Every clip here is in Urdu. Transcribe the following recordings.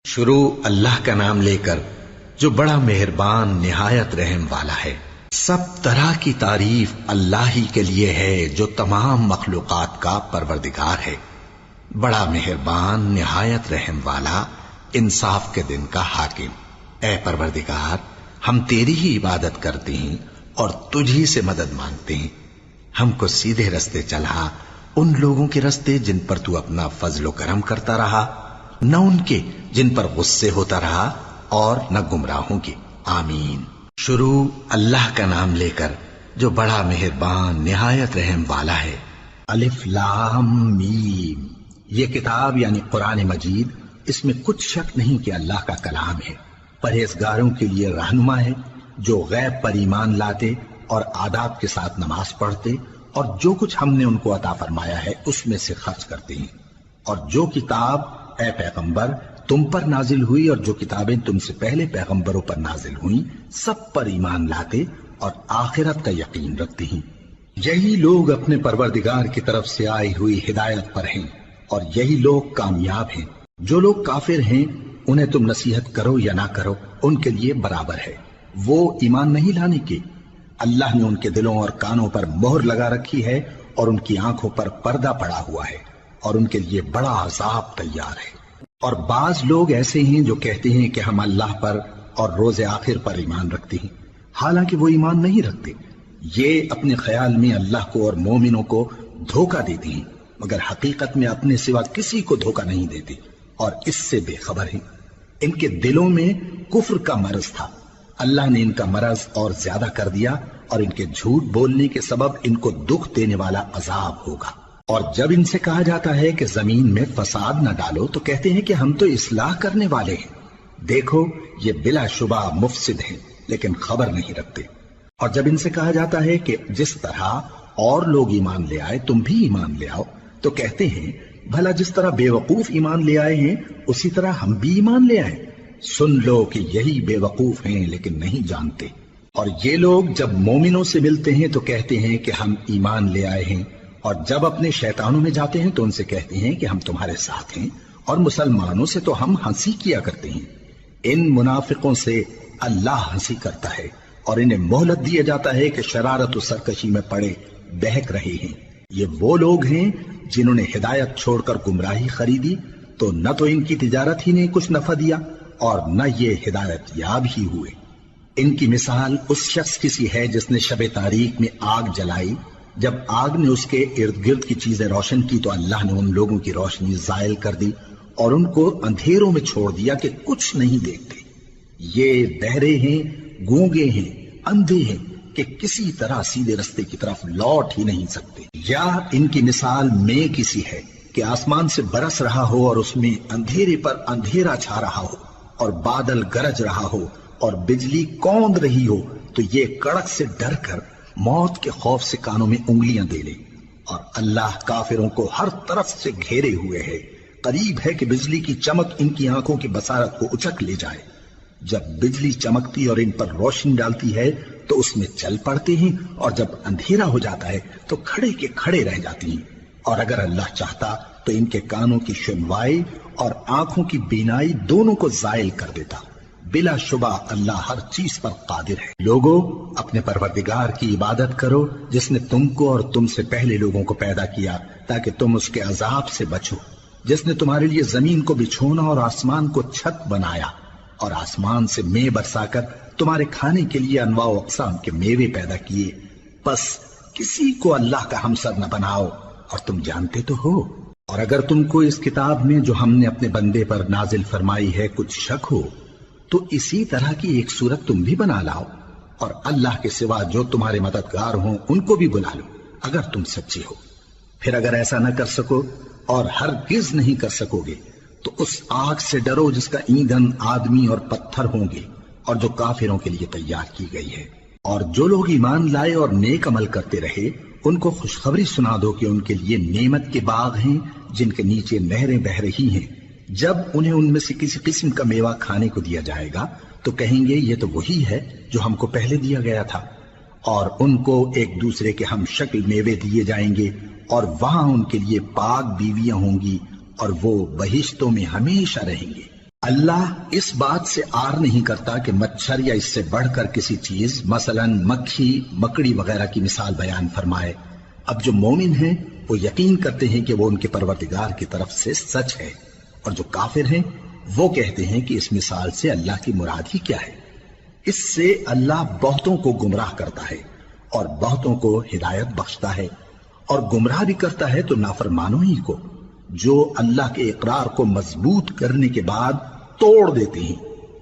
شروع اللہ کا نام لے کر جو بڑا مہربان نہایت رحم والا ہے۔ سب طرح کی تعریف اللہ ہی کے لیے ہے جو تمام مخلوقات کا پروردگار ہے، بڑا مہربان نہایت رحم والا، انصاف کے دن کا حاکم۔ اے پروردگار، ہم تیری ہی عبادت کرتے ہیں اور تجھ ہی سے مدد مانگتے ہیں۔ ہم کو سیدھے رستے چلا، ان لوگوں کے رستے جن پر تو اپنا فضل و کرم کرتا رہا، نہ ان کے جن پر غصے ہوتا رہا، اور نہ گمراہوں کے۔ آمین۔ شروع اللہ کا نام لے کر جو بڑا مہربان نہایت رحم والا ہے۔ الف لام میم۔ یہ کتاب یعنی قرآن مجید، اس میں کچھ شک نہیں کہ اللہ کا کلام ہے، پرہیزگاروں کے لیے رہنما ہے، جو غیب پر ایمان لاتے اور آداب کے ساتھ نماز پڑھتے اور جو کچھ ہم نے ان کو عطا فرمایا ہے اس میں سے خرچ کرتے ہیں، اور جو کتاب اے پیغمبر تم پر نازل ہوئی اور جو کتابیں تم سے پہلے پیغمبروں پر نازل ہوئیں سب پر ایمان لاتے اور آخرت کا یقین رکھتے ہیں۔ یہی لوگ اپنے پروردگار کی طرف سے آئی ہوئی ہدایت پر ہیں اور یہی لوگ کامیاب ہیں۔ جو لوگ کافر ہیں انہیں تم نصیحت کرو یا نہ کرو ان کے لیے برابر ہے، وہ ایمان نہیں لانے کے۔ اللہ نے ان کے دلوں اور کانوں پر مہر لگا رکھی ہے اور ان کی آنکھوں پر پردہ پڑا ہوا ہے اور ان کے لیے بڑا عذاب تیار ہے۔ اور بعض لوگ ایسے ہیں جو کہتے ہیں کہ ہم اللہ پر اور روز آخر پر ایمان رکھتے ہیں، حالانکہ وہ ایمان نہیں رکھتے۔ یہ اپنے خیال میں اللہ کو اور مومنوں کو دھوکہ دیتے ہیں، مگر حقیقت میں اپنے سوا کسی کو دھوکہ نہیں دیتے اور اس سے بے خبر ہیں۔ ان کے دلوں میں کفر کا مرض تھا، اللہ نے ان کا مرض اور زیادہ کر دیا اور ان کے جھوٹ بولنے کے سبب ان کو دکھ دینے والا عذاب ہوگا۔ اور جب ان سے کہا جاتا ہے کہ زمین میں فساد نہ ڈالو تو کہتے ہیں کہ ہم تو اصلاح کرنے والے ہیں۔ دیکھو یہ بلا شبہ مفسد ہیں لیکن خبر نہیں رکھتے۔ اور جب ان سے کہا جاتا ہے کہ جس طرح اور لوگ ایمان لے آئے تم بھی ایمان لے آؤ تو کہتے ہیں بھلا جس طرح بے وقوف ایمان لے آئے ہیں اسی طرح ہم بھی ایمان لے آئیں۔ سن لو کہ یہی بے وقوف ہیں لیکن نہیں جانتے۔ اور یہ لوگ جب مومنوں سے ملتے ہیں تو کہتے ہیں کہ ہم ایمان لے آئے ہیں، اور جب اپنے شیطانوں میں جاتے ہیں تو ان سے کہتے ہیں کہ ہم تمہارے ساتھ ہیں، اور مسلمانوں سے تو ہم ہنسی کیا کرتے ہیں۔ ان منافقوں سے اللہ ہنسی کرتا ہے اور انہیں مہلت دیا جاتا ہے کہ شرارت و سرکشی میں پڑے بہک رہے ہیں۔ یہ وہ لوگ ہیں جنہوں نے ہدایت چھوڑ کر گمراہی خریدی، تو نہ تو ان کی تجارت ہی نے کچھ نفع دیا اور نہ یہ ہدایت یاب ہی ہوئے۔ ان کی مثال اس شخص کی سی ہے جس نے شب تاریک میں آگ جلائی، جب آگ نے اس کے ارد گرد کی چیزیں روشن کی تو اللہ نے ان لوگوں کی روشنی زائل کر دی اور ان کو اندھیروں میں چھوڑ دیا کہ کچھ نہیں دیکھتے۔ یہ بہرے ہیں، گونگے ہیں، اندھے ہیں کہ کسی طرح سیدھے رستے کی طرف لوٹ ہی نہیں سکتے۔ یا ان کی مثال میں کسی ہے کہ آسمان سے برس رہا ہو اور اس میں اندھیرے پر اندھیرا چھا رہا ہو اور بادل گرج رہا ہو اور بجلی کوند رہی ہو تو یہ کڑک سے ڈر کر موت کے خوف سے کانوں میں انگلیاں دے لے۔ اور اللہ کافروں کو ہر طرف سے گھیرے ہوئے ہے، قریب ہے کہ بجلی کی چمک ان کی آنکھوں کی بصارت کو اچک لے جائے۔ جب بجلی چمکتی اور ان پر روشنی ڈالتی ہے تو اس میں چل پڑتے ہیں، اور جب اندھیرا ہو جاتا ہے تو کھڑے کے کھڑے رہ جاتی ہیں۔ اور اگر اللہ چاہتا تو ان کے کانوں کی سنوائی اور آنکھوں کی بینائی دونوں کو زائل کر دیتا۔ بلا شبہ اللہ ہر چیز پر قادر ہے۔ لوگو اپنے پروردگار کی عبادت کرو جس نے تم کو اور تم سے پہلے لوگوں کو پیدا کیا تاکہ تم اس کے عذاب سے بچو، جس نے تمہارے لیے زمین کو بچھونا اور آسمان کو چھت بنایا اور آسمان سے مے برسا کر تمہارے کھانے کے لیے انواع و اقسام کے میوے پیدا کیے۔ پس کسی کو اللہ کا ہمسر نہ بناؤ اور تم جانتے تو ہو۔ اور اگر تم کو اس کتاب میں جو ہم نے اپنے بندے پر نازل فرمائی ہے کچھ شک ہو تو اسی طرح کی ایک صورت تم بھی بنا لاؤ، اور اللہ کے سوا جو تمہارے مددگار ہوں ان کو بھی بلا لو اگر تم سچے ہو۔ پھر اگر ایسا نہ کر سکو اور ہرگز نہیں کر سکو گے تو اس آگ سے ڈرو جس کا ایندھن آدمی اور پتھر ہوں گے اور جو کافروں کے لیے تیار کی گئی ہے۔ اور جو لوگ ایمان لائے اور نیک عمل کرتے رہے ان کو خوشخبری سنا دو کہ ان کے لیے نعمت کے باغ ہیں جن کے نیچے نہریں بہہ رہی ہیں۔ جب انہیں ان میں سے کسی قسم کا میوہ کھانے کو دیا جائے گا تو کہیں گے یہ تو وہی ہے جو ہم کو پہلے دیا گیا تھا، اور ان کو ایک دوسرے کے ہم شکل میوے دیے جائیں گے اور وہاں ان کے لیے پاک بیویاں ہوں گی اور وہ بہشتوں میں ہمیشہ رہیں گے۔ اللہ اس بات سے آر نہیں کرتا کہ مچھر یا اس سے بڑھ کر کسی چیز مثلاً مکھی مکڑی وغیرہ کی مثال بیان فرمائے۔ اب جو مومن ہیں وہ یقین کرتے ہیں کہ وہ ان کے پروردگار کی طرف سے سچ ہے، اور جو کافر ہیں وہ کہتے ہیں کہ اس مثال سے اللہ کی مراد ہی کیا ہے۔ اس سے اللہ بہتوں کو گمراہ کرتا ہے اور بہتوں کو ہدایت بخشتا ہے، اور گمراہ بھی کرتا ہے تو نافرمانوں ہی کو، جو اللہ کے اقرار کو مضبوط کرنے کے بعد توڑ دیتے ہیں،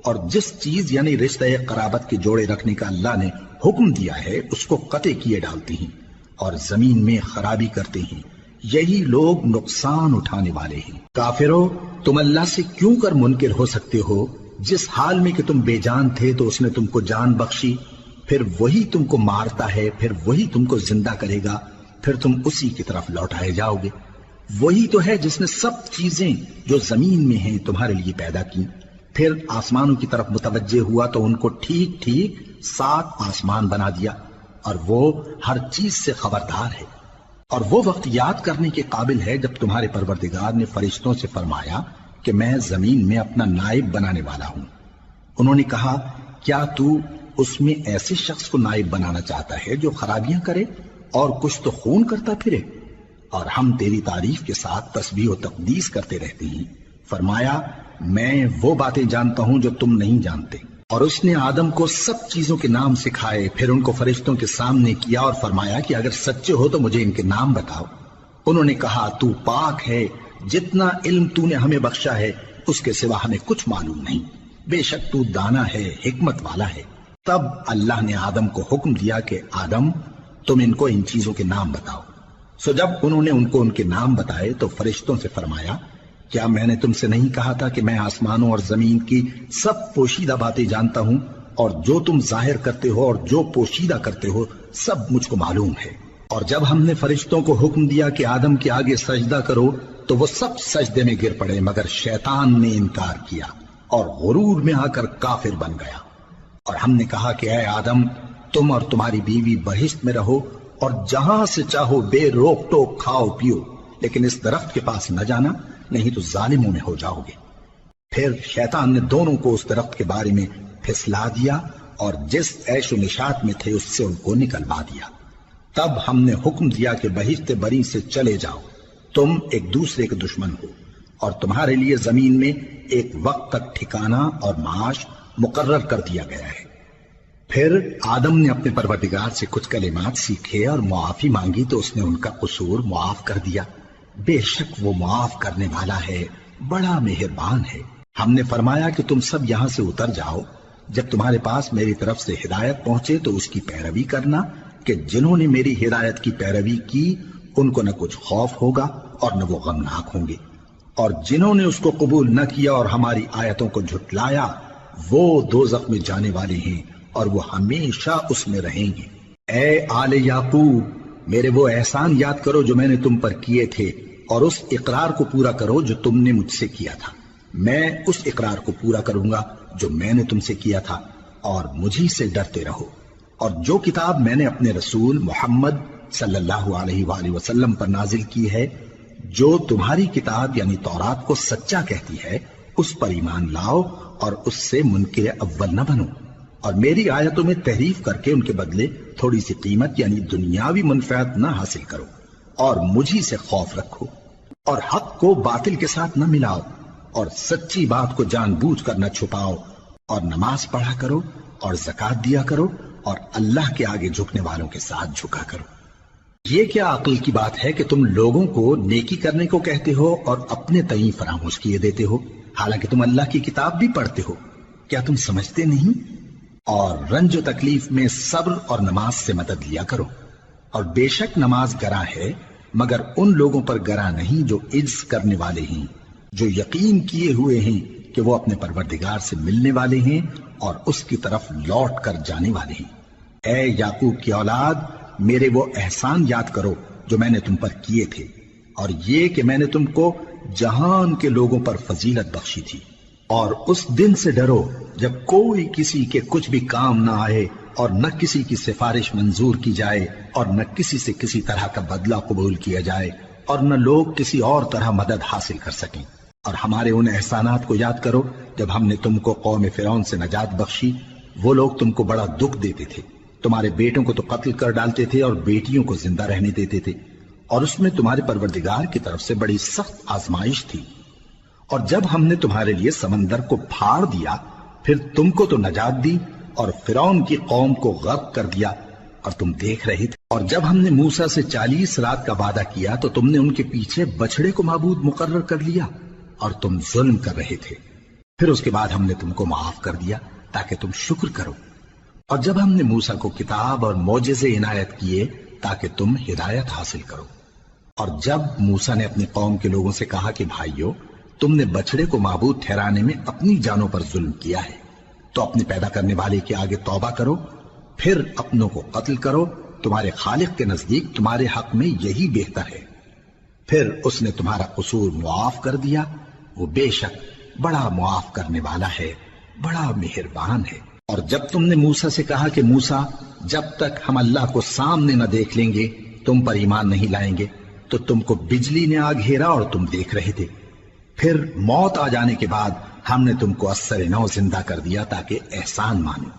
اور جس چیز یعنی رشتہ قرابت کے جوڑے رکھنے کا اللہ نے حکم دیا ہے اس کو قطع کیے ڈالتے ہیں اور زمین میں خرابی کرتے ہیں۔ یہی لوگ نقصان اٹھانے والے ہیں۔ کافرو، تم اللہ سے کیوں کر منکر ہو سکتے ہو؟ جس حال میں کہ تم بے جان تھے تو اس نے تم کو جان بخشی، پھر وہی تم کو مارتا ہے، پھر وہی تم کو زندہ کرے گا، پھر تم اسی کی طرف لوٹائے جاؤ گے۔ وہی تو ہے جس نے سب چیزیں جو زمین میں ہیں تمہارے لیے پیدا کی، پھر آسمانوں کی طرف متوجہ ہوا تو ان کو ٹھیک ٹھیک 7 آسمان بنا دیا، اور وہ ہر چیز سے خبردار ہے۔ اور وہ وقت یاد کرنے کے قابل ہے جب تمہارے پروردگار نے فرشتوں سے فرمایا کہ میں زمین میں اپنا نائب بنانے والا ہوں۔ انہوں نے کہا، کیا تو اس میں ایسے شخص کو نائب بنانا چاہتا ہے جو خرابیاں کرے اور کچھ تو خون کرتا پھرے؟ اور ہم تیری تعریف کے ساتھ تسبیح و تقدیس کرتے رہتے ہیں۔ فرمایا، میں وہ باتیں جانتا ہوں جو تم نہیں جانتے۔ اور اس نے آدم کو سب چیزوں کے نام سکھائے، پھر ان کو فرشتوں کے سامنے کیا اور فرمایا کہ اگر سچے ہو تو مجھے ان کے نام بتاؤ۔ انہوں نے کہا، تو پاک ہے، جتنا علم تو نے ہمیں بخشا ہے اس کے سوا ہمیں کچھ معلوم نہیں، بے شک تو دانا ہے، حکمت والا ہے۔ تب اللہ نے آدم کو حکم دیا کہ آدم، تم ان کو ان چیزوں کے نام بتاؤ۔ سو جب انہوں نے ان کو ان کے نام بتائے تو فرشتوں سے فرمایا، کیا میں نے تم سے نہیں کہا تھا کہ میں آسمانوں اور زمین کی سب پوشیدہ باتیں جانتا ہوں، اور جو تم ظاہر کرتے ہو اور جو پوشیدہ کرتے ہو سب مجھ کو معلوم ہے۔ اور جب ہم نے فرشتوں کو حکم دیا کہ آدم کے آگے سجدہ کرو تو وہ سب سجدے میں گر پڑے مگر شیطان نے انکار کیا اور غرور میں آ کر کافر بن گیا۔ اور ہم نے کہا کہ اے آدم، تم اور تمہاری بیوی بہشت میں رہو اور جہاں سے چاہو بے روک ٹوک کھاؤ پیو، لیکن اس درخت کے پاس نہ جانا، نہیں تو ظالموں میں ہو جاؤ گے۔ پھر شیطان نے دونوں کو اس درخت کے بارے میں پھسلا دیا اور جس عیش و نشاط میں تھے اس سے ان کو نکلوا دیا۔ تب ہم نے حکم دیا کہ بہشت بری سے چلے جاؤ، تم ایک دوسرے کے دشمن ہو، اور تمہارے لیے زمین میں ایک وقت تک ٹھکانہ اور معاش مقرر کر دیا گیا ہے۔ پھر آدم نے اپنے پروردگار سے کچھ کلمات سیکھے اور معافی مانگی تو اس نے ان کا قصور معاف کر دیا۔ بے شک وہ معاف کرنے والا ہے، بڑا مہربان ہے۔ ہم نے فرمایا کہ تم سب یہاں سے اتر جاؤ، جب تمہارے پاس میری طرف سے ہدایت پہنچے تو اس کی پیروی کرنا، کہ جنہوں نے میری ہدایت کی پیروی کی ان کو نہ کچھ خوف ہوگا اور نہ وہ غمناک ہوں گے، اور جنہوں نے اس کو قبول نہ کیا اور ہماری آیتوں کو جھٹلایا وہ دوزخ میں جانے والے ہیں اور وہ ہمیشہ اس میں رہیں گے۔ اے آل یعقوب، میرے وہ احسان یاد کرو جو میں نے تم پر کیے تھے، اور اس اقرار کو پورا کرو جو تم نے مجھ سے کیا تھا۔ میں اس اقرار کو پورا کروں گا جو میں نے تم سے کیا تھا، اور مجھی سے ڈرتے رہو۔ اور جو کتاب میں نے اپنے رسول محمد صلی اللہ علیہ وآلہ وسلم پر نازل کی ہے، جو تمہاری کتاب یعنی تورات کو سچا کہتی ہے، اس پر ایمان لاؤ اور اس سے منکر اول نہ بنو، اور میری آیتوں میں تحریف کر کے ان کے بدلے تھوڑی سی قیمت یعنی دنیاوی منفعت نہ حاصل کرو، اور مجھی سے خوف رکھو، اور حق کو باطل کے ساتھ نہ ملاؤ، اور سچی بات کو جان بوجھ کر نہ چھپاؤ، اور نماز پڑھا کرو اور زکوٰۃ دیا کرو، اور اللہ کے آگے جھکنے والوں کے ساتھ جھکا کرو۔ یہ کیا عقل کی بات ہے کہ تم لوگوں کو نیکی کرنے کو کہتے ہو اور اپنے تئیں فراموش کیے دیتے ہو، حالانکہ تم اللہ کی کتاب بھی پڑھتے ہو؟ کیا تم سمجھتے نہیں؟ اور رنج و تکلیف میں صبر اور نماز سے مدد لیا کرو، اور بے شک نماز گراں ہے مگر ان لوگوں پر گراں نہیں جو عجز کرنے والے ہیں، جو یقین کیے ہوئے ہیں کہ وہ اپنے پروردگار سے ملنے والے ہیں اور اس کی طرف لوٹ کر جانے والے ہیں۔ اے یعقوب کی اولاد، میرے وہ احسان یاد کرو جو میں نے تم پر کیے تھے، اور یہ کہ میں نے تم کو جہان کے لوگوں پر فضیلت بخشی تھی۔ اور اس دن سے ڈرو جب کوئی کسی کے کچھ بھی کام نہ آئے، اور نہ کسی کی سفارش منظور کی جائے، اور نہ کسی سے کسی طرح کا بدلہ قبول کیا جائے، اور نہ لوگ کسی اور طرح مدد حاصل کر سکیں۔ اور ہمارے ان احسانات کو یاد کرو جب ہم نے تم کو قوم فرعون سے نجات بخشی، وہ لوگ تم کو بڑا دکھ دیتے تھے، تمہارے بیٹوں کو تو قتل کر ڈالتے تھے اور بیٹیوں کو زندہ رہنے دیتے تھے، اور اس میں تمہارے پروردگار کی طرف سے بڑی سخت آزمائش تھی۔ اور جب ہم نے تمہارے لیے سمندر کو پھاڑ دیا، پھر تم کو تو نجات دی اور فرعون کی قوم کو غرق کر دیا، اور تم دیکھ رہے تھے۔ اور جب ہم نے موسیٰ سے 40 رات کا وعدہ کیا تو تم نے ان کے پیچھے بچڑے کو معبود مقرر کر لیا اور تم ظلم کر رہے تھے۔ پھر اس کے بعد ہم نے تم کو معاف کر دیا تاکہ تم شکر کرو۔ اور جب ہم نے موسیٰ کو کتاب اور معجزے عنایت کیے تاکہ تم ہدایت حاصل کرو۔ اور جب موسیٰ نے اپنی قوم کے لوگوں سے کہا کہ بھائیو، تم نے بچڑے کو معبود ٹھہرانے میں اپنی جانوں پر ظلم کیا ہے، تو اپنے پیدا کرنے والے کے آگے توبہ کرو، پھر اپنوں کو قتل کرو، تمہارے خالق کے نزدیک تمہارے حق میں یہی بہتر ہے۔ پھر اس نے تمہارا قصور معاف کر دیا، وہ بے شک بڑا معاف کرنے والا ہے، بڑا مہربان ہے۔ اور جب تم نے موسیٰ سے کہا کہ موسیٰ، جب تک ہم اللہ کو سامنے نہ دیکھ لیں گے تم پر ایمان نہیں لائیں گے، تو تم کو بجلی نے آ گھیرا اور تم دیکھ رہے تھے۔ پھر موت آ جانے کے بعد ہم نے تم کو اثر نو زندہ کر دیا تاکہ احسان مانو۔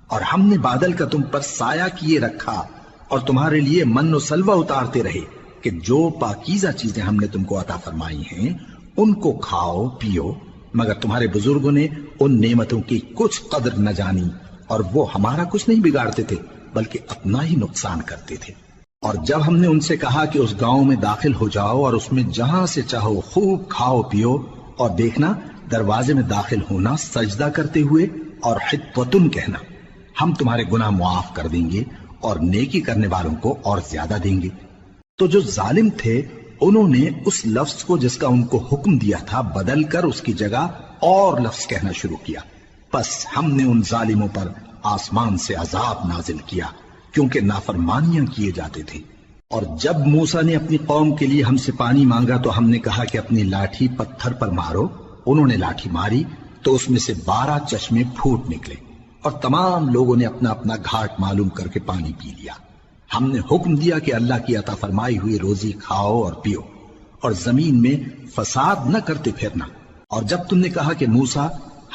اور ہم نے بادل کا تم پر سایہ کیے رکھا اور تمہارے لیے من و سلوہ اتارتے رہے کہ جو پاکیزہ چیزیں ہم نے تم کو عطا فرمائی ہیں ان کو کھاؤ پیو، مگر تمہارے بزرگوں نے ان نعمتوں کی کچھ قدر نہ جانی، اور وہ ہمارا کچھ نہیں بگاڑتے تھے بلکہ اپنا ہی نقصان کرتے تھے۔ اور جب ہم نے ان سے کہا کہ اس گاؤں میں داخل ہو جاؤ اور اس میں جہاں سے چاہو خوب کھاؤ پیو، اور دیکھنا دروازے میں داخل ہونا سجدہ کرتے ہوئے اور حطوتن کہنا، ہم تمہارے گناہ معاف کر دیں گے اور نیکی کرنے والوں کو اور زیادہ دیں گے۔ تو جو ظالم تھے انہوں نے اس لفظ کو جس کا ان کو حکم دیا تھا بدل کر اس کی جگہ اور لفظ کہنا شروع کیا، پس ہم نے ان ظالموں پر آسمان سے عذاب نازل کیا کیونکہ نافرمانیاں کیے جاتے تھے۔ اور جب موسیٰ نے اپنی قوم کے لیے ہم سے پانی مانگا تو ہم نے کہا کہ اپنی لاٹھی پتھر پر مارو، انہوں نے لاٹھی ماری تو اس میں سے 12 چشمے پھوٹ نکلے، اور تمام لوگوں نے اپنا اپنا گھاٹ معلوم کر کے پانی پی لیا۔ ہم نے حکم دیا کہ اللہ کی عطا فرمائی ہوئی روزی کھاؤ اور پیو، اور زمین میں فساد نہ کرتے پھرنا۔ اور جب تم نے کہا کہ موسیٰ،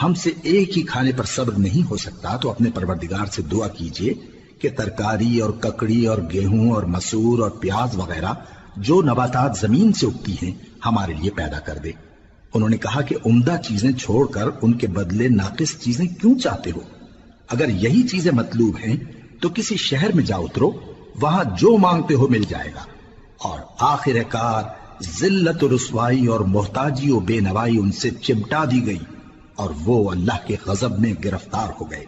ہم سے ایک ہی کھانے پر صبر نہیں ہو سکتا، تو اپنے پروردگار سے دعا کیجئے کہ ترکاری اور ککڑی اور گیہوں اور مسور اور پیاز وغیرہ جو نباتات زمین سے اگتی ہیں ہمارے لیے پیدا کر دے۔ انہوں نے کہا کہ عمدہ چیزیں چھوڑ کر ان کے بدلے ناقص چیزیں کیوں چاہتے ہو؟ اگر یہی چیزیں مطلوب ہیں تو کسی شہر میں جا اترو، وہاں جو مانگتے ہو مل جائے گا۔ اور آخر کار ذلت و رسوائی اور محتاجی و بے نوائی ان سے چمٹا دی گئی، اور وہ اللہ کے غضب میں گرفتار ہو گئے،